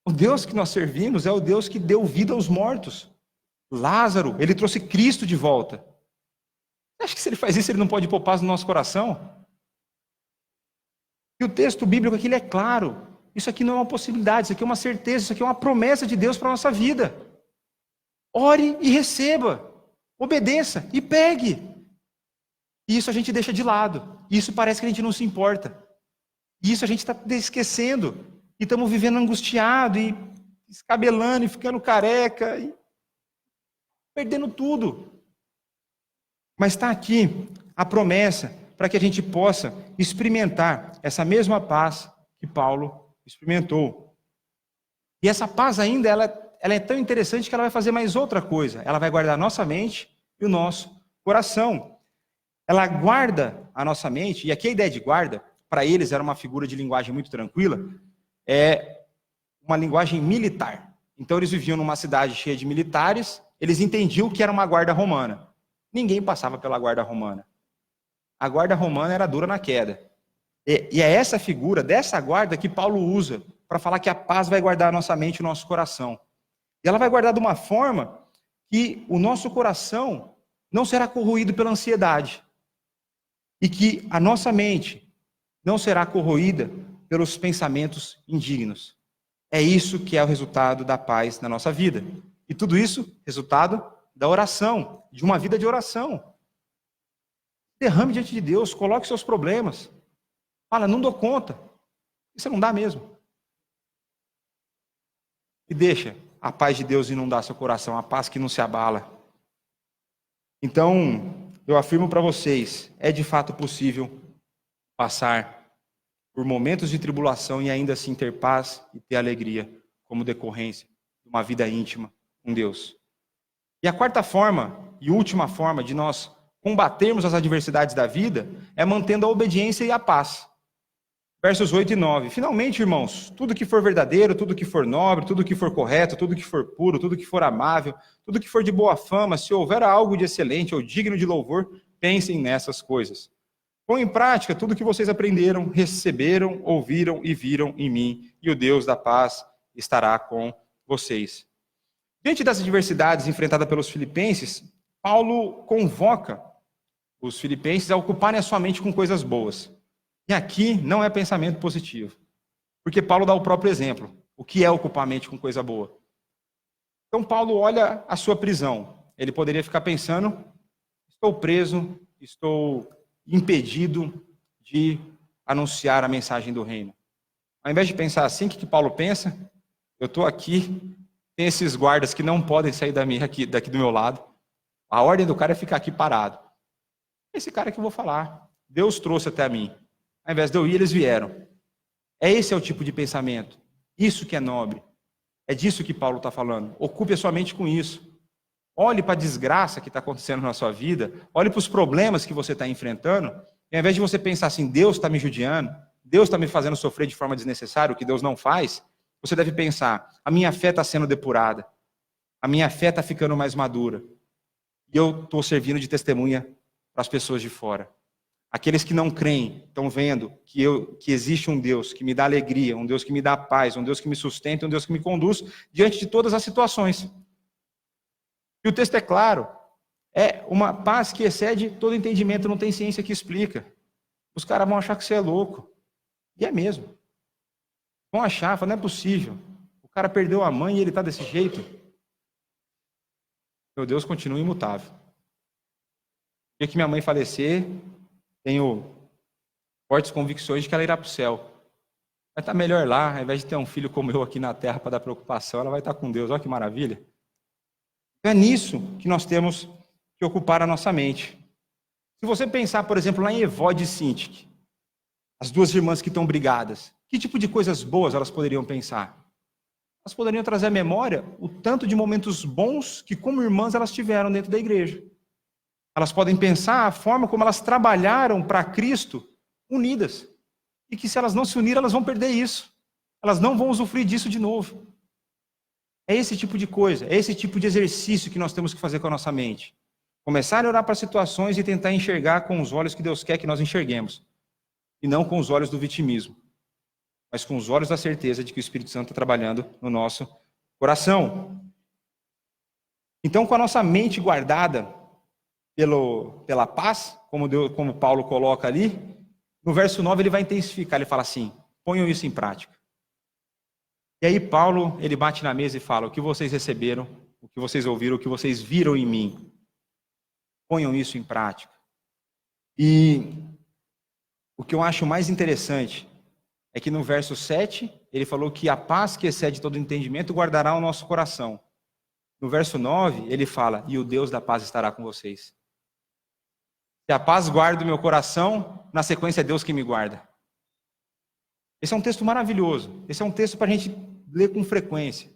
O Deus que nós servimos é o Deus que deu vida aos mortos. Lázaro, ele trouxe Cristo de volta. Você acha que se ele faz isso, ele não pode pôr paz no nosso coração? E o texto bíblico aqui ele é claro. Isso aqui não é uma possibilidade, isso aqui é uma certeza, isso aqui é uma promessa de Deus para a nossa vida. Ore e receba, obedeça e pegue. E isso a gente deixa de lado. Isso parece que a gente não se importa. E isso a gente está esquecendo. E estamos vivendo angustiado e escabelando e ficando careca e perdendo tudo. Mas está aqui a promessa para que a gente possa experimentar essa mesma paz que Paulo experimentou. E essa paz ainda, ela é tão interessante que ela vai fazer mais outra coisa. Ela vai guardar a nossa mente e o nosso coração. Ela guarda a nossa mente, e aqui a ideia de guarda, para eles era uma figura de linguagem muito tranquila, é uma linguagem militar. Então eles viviam numa cidade cheia de militares, eles entendiam que era uma guarda romana. Ninguém passava pela guarda romana. A guarda romana era dura na queda. E é essa figura, dessa guarda, que Paulo usa para falar que a paz vai guardar a nossa mente e o nosso coração. E ela vai guardar de uma forma que o nosso coração não será corroído pela ansiedade. E que a nossa mente não será corroída pelos pensamentos indignos. É isso que é o resultado da paz na nossa vida. E tudo isso, resultado da oração, de uma vida de oração. Derrame diante de Deus, coloque seus problemas. Fala, não dou conta. Isso não dá mesmo. E deixa a paz de Deus inundar seu coração, a paz que não se abala. Então, eu afirmo para vocês, é de fato possível passar por momentos de tribulação e ainda assim ter paz e ter alegria como decorrência de uma vida íntima com Deus. E a quarta forma e última forma de nós combatermos as adversidades da vida é mantendo a obediência e a paz. Versos 8 e 9. Finalmente, irmãos, tudo que for verdadeiro, tudo que for nobre, tudo que for correto, tudo que for puro, tudo que for amável, tudo que for de boa fama, se houver algo de excelente ou digno de louvor, pensem nessas coisas. Põe em prática tudo que vocês aprenderam, receberam, ouviram e viram em mim, e o Deus da paz estará com vocês. Diante das adversidades enfrentadas pelos filipenses, Paulo convoca os filipenses a ocuparem a sua mente com coisas boas. E aqui não é pensamento positivo, porque Paulo dá o próprio exemplo. O que é ocupar a mente com coisa boa? Então Paulo olha a sua prisão. Ele poderia ficar pensando, estou preso, estou impedido de anunciar a mensagem do reino. Ao invés de pensar assim, o que Paulo pensa? Eu estou aqui tem esses guardas que não podem sair daqui do meu lado. A ordem do cara é ficar aqui parado. Esse cara que eu vou falar. Deus trouxe até mim. Ao invés de eu ir, eles vieram. Esse é o tipo de pensamento. Isso que é nobre. É disso que Paulo está falando. Ocupe a sua mente com isso. Olhe para a desgraça que está acontecendo na sua vida. Olhe para os problemas que você está enfrentando. E ao invés de você pensar assim, Deus está me judiando, Deus está me fazendo sofrer de forma desnecessária, o que Deus não faz, você deve pensar, a minha fé está sendo depurada. A minha fé está ficando mais madura. E eu estou servindo de testemunha para as pessoas de fora. Aqueles que não creem estão vendo que existe um Deus que me dá alegria, um Deus que me dá paz, um Deus que me sustenta, um Deus que me conduz diante de todas as situações. E o texto é claro, é uma paz que excede todo entendimento, não tem ciência que explica. Os caras vão achar que você é louco. E é mesmo. Vão achar, falam, não é possível. O cara perdeu a mãe e ele está desse jeito. Meu Deus continua imutável. No dia que minha mãe falecer, tenho fortes convicções de que ela irá para o céu. Vai estar melhor lá, ao invés de ter um filho como eu aqui na terra para dar preocupação, ela vai estar com Deus. Olha que maravilha. Então é nisso que nós temos que ocupar a nossa mente. Se você pensar, por exemplo, lá em Evode e Sintique, as duas irmãs que estão brigadas, que tipo de coisas boas elas poderiam pensar? Elas poderiam trazer à memória o tanto de momentos bons que, como irmãs, elas tiveram dentro da igreja. Elas podem pensar a forma como elas trabalharam para Cristo unidas. E que se elas não se unirem, elas vão perder isso. Elas não vão usufruir disso de novo. É esse tipo de coisa, é esse tipo de exercício que nós temos que fazer com a nossa mente. Começar a olhar para situações e tentar enxergar com os olhos que Deus quer que nós enxerguemos. E não com os olhos do vitimismo, mas com os olhos da certeza de que o Espírito Santo está trabalhando no nosso coração. Então, com a nossa mente guardada pela paz, como Paulo coloca ali, no verso 9 ele vai intensificar, ele fala assim, ponham isso em prática. E aí Paulo, ele bate na mesa e fala, o que vocês receberam, o que vocês ouviram, o que vocês viram em mim, ponham isso em prática. E o que eu acho mais interessante é que no verso 7, ele falou que a paz que excede todo entendimento guardará o nosso coração. No verso 9, ele fala, e o Deus da paz estará com vocês. Se a paz guarda o meu coração, na sequência é Deus que me guarda. Esse é um texto maravilhoso. Esse é um texto para a gente ler com frequência.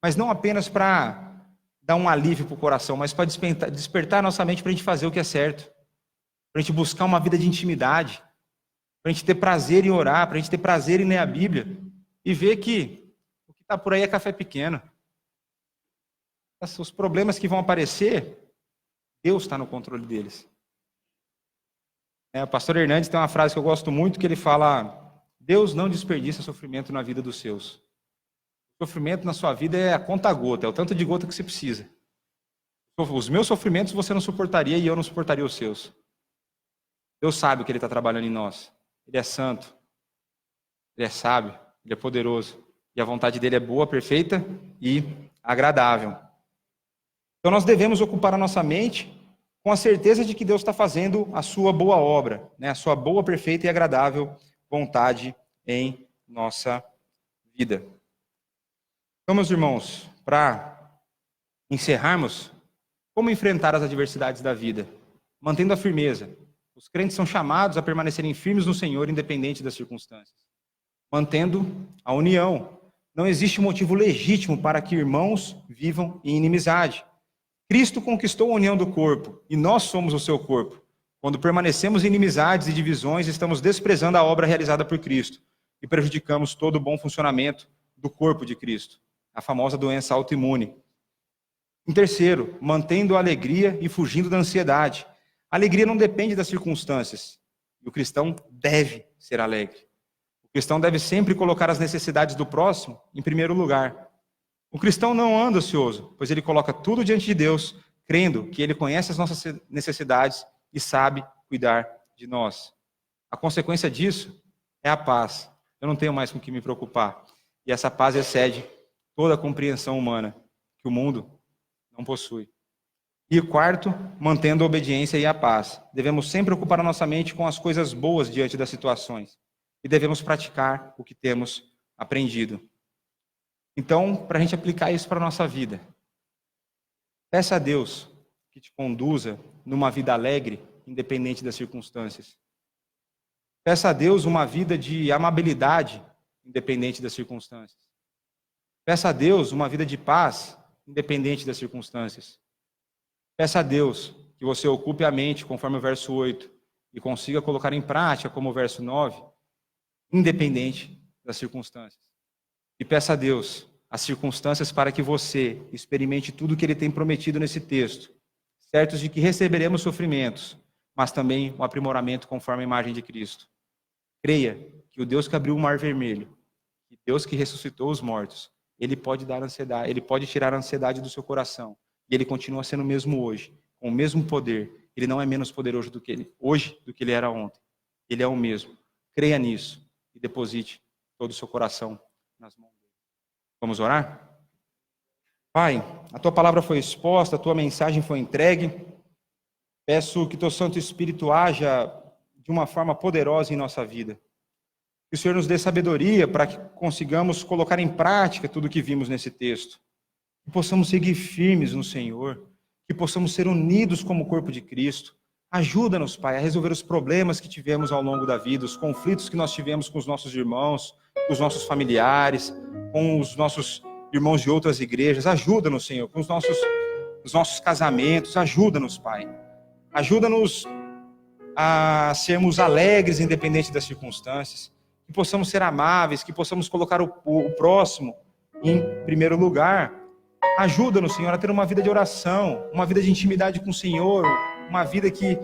Mas não apenas para dar um alívio para o coração, mas para despertar a nossa mente para a gente fazer o que é certo. Para a gente buscar uma vida de intimidade. Para a gente ter prazer em orar, para a gente ter prazer em ler a Bíblia. E ver que o que está por aí é café pequeno. Os problemas que vão aparecer, Deus está no controle deles. O pastor Hernandes tem uma frase que eu gosto muito, que ele fala, Deus não desperdiça sofrimento na vida dos seus. O sofrimento na sua vida é a conta-gota, é o tanto de gota que você precisa. Os meus sofrimentos você não suportaria e eu não suportaria os seus. Deus sabe o que Ele está trabalhando em nós. Ele é santo, Ele é sábio, Ele é poderoso. E a vontade dEle é boa, perfeita e agradável. Então nós devemos ocupar a nossa mente com a certeza de que Deus está fazendo a sua boa obra, a sua boa, perfeita e agradável vontade em nossa vida. Então, meus irmãos, para encerrarmos, como enfrentar as adversidades da vida? Mantendo a firmeza. Os crentes são chamados a permanecerem firmes no Senhor, independente das circunstâncias. Mantendo a união. Não existe motivo legítimo para que irmãos vivam em inimizade. Cristo conquistou a união do corpo, e nós somos o seu corpo. Quando permanecemos em inimizades e divisões, estamos desprezando a obra realizada por Cristo e prejudicamos todo o bom funcionamento do corpo de Cristo, a famosa doença autoimune. Em terceiro, mantendo a alegria e fugindo da ansiedade. A alegria não depende das circunstâncias, e o cristão deve ser alegre. O cristão deve sempre colocar as necessidades do próximo em primeiro lugar. O cristão não anda ansioso, pois ele coloca tudo diante de Deus, crendo que Ele conhece as nossas necessidades e sabe cuidar de nós. A consequência disso é a paz. Eu não tenho mais com o que me preocupar. E essa paz excede toda a compreensão humana que o mundo não possui. E o quarto, mantendo a obediência e a paz. Devemos sempre ocupar a nossa mente com as coisas boas diante das situações. E devemos praticar o que temos aprendido. Então, para a gente aplicar isso para a nossa vida, peça a Deus que te conduza numa vida alegre, independente das circunstâncias. Peça a Deus uma vida de amabilidade, independente das circunstâncias. Peça a Deus uma vida de paz, independente das circunstâncias. Peça a Deus que você ocupe a mente, conforme o verso 8, e consiga colocar em prática, como o verso 9, independente das circunstâncias. E peça a Deus as circunstâncias para que você experimente tudo que Ele tem prometido nesse texto, certos de que receberemos sofrimentos, mas também um aprimoramento conforme a imagem de Cristo. Creia que o Deus que abriu o mar vermelho, que Deus que ressuscitou os mortos, Ele pode dar ansiedade, Ele pode tirar a ansiedade do seu coração. E Ele continua sendo o mesmo hoje, com o mesmo poder. Ele não é menos poderoso do que Ele era ontem. Ele é o mesmo. Creia nisso e deposite todo o seu coração nas mãos dele. Vamos orar? Pai, a Tua palavra foi exposta, a Tua mensagem foi entregue. Peço que Teu Santo Espírito haja de uma forma poderosa em nossa vida. Que o Senhor nos dê sabedoria para que consigamos colocar em prática tudo o que vimos nesse texto. Que possamos seguir firmes no Senhor. Que possamos ser unidos como o corpo de Cristo. Ajuda-nos, Pai, a resolver os problemas que tivemos ao longo da vida, os conflitos que nós tivemos com os nossos irmãos, com os nossos familiares, com os nossos irmãos de outras igrejas. Ajuda-nos, Senhor, com os nossos casamentos. Ajuda-nos, Pai. Ajuda-nos a sermos alegres, independente das circunstâncias. Que possamos ser amáveis, que possamos colocar o próximo em primeiro lugar. Ajuda-nos, Senhor, a ter uma vida de oração, uma vida de intimidade com o Senhor, uma vida que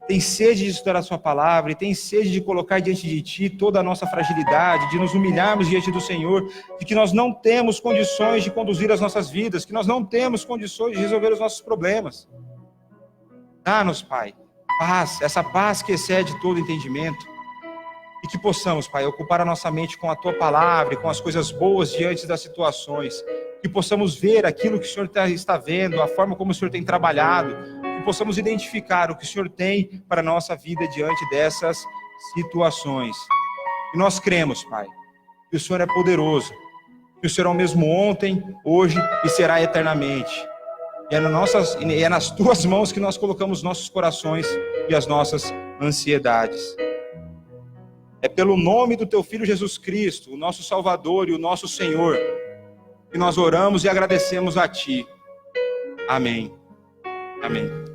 tem sede de estudar a Sua palavra e tem sede de colocar diante de Ti toda a nossa fragilidade, de nos humilharmos diante do Senhor, de que nós não temos condições de conduzir as nossas vidas, que nós não temos condições de resolver os nossos problemas. Dá-nos, Pai, paz, essa paz que excede todo entendimento, e que possamos, Pai, ocupar a nossa mente com a Tua palavra e com as coisas boas diante das situações, que possamos ver aquilo que o Senhor está vendo, a forma como o Senhor tem trabalhado, que possamos identificar o que o Senhor tem para a nossa vida diante dessas situações. E nós cremos, Pai, que o Senhor é poderoso, que o Senhor é o mesmo ontem, hoje e será eternamente. E é nas Tuas mãos que nós colocamos nossos corações e as nossas ansiedades. É pelo nome do Teu Filho Jesus Cristo, o nosso Salvador e o nosso Senhor, que nós oramos e agradecemos a Ti. Amém. Amém.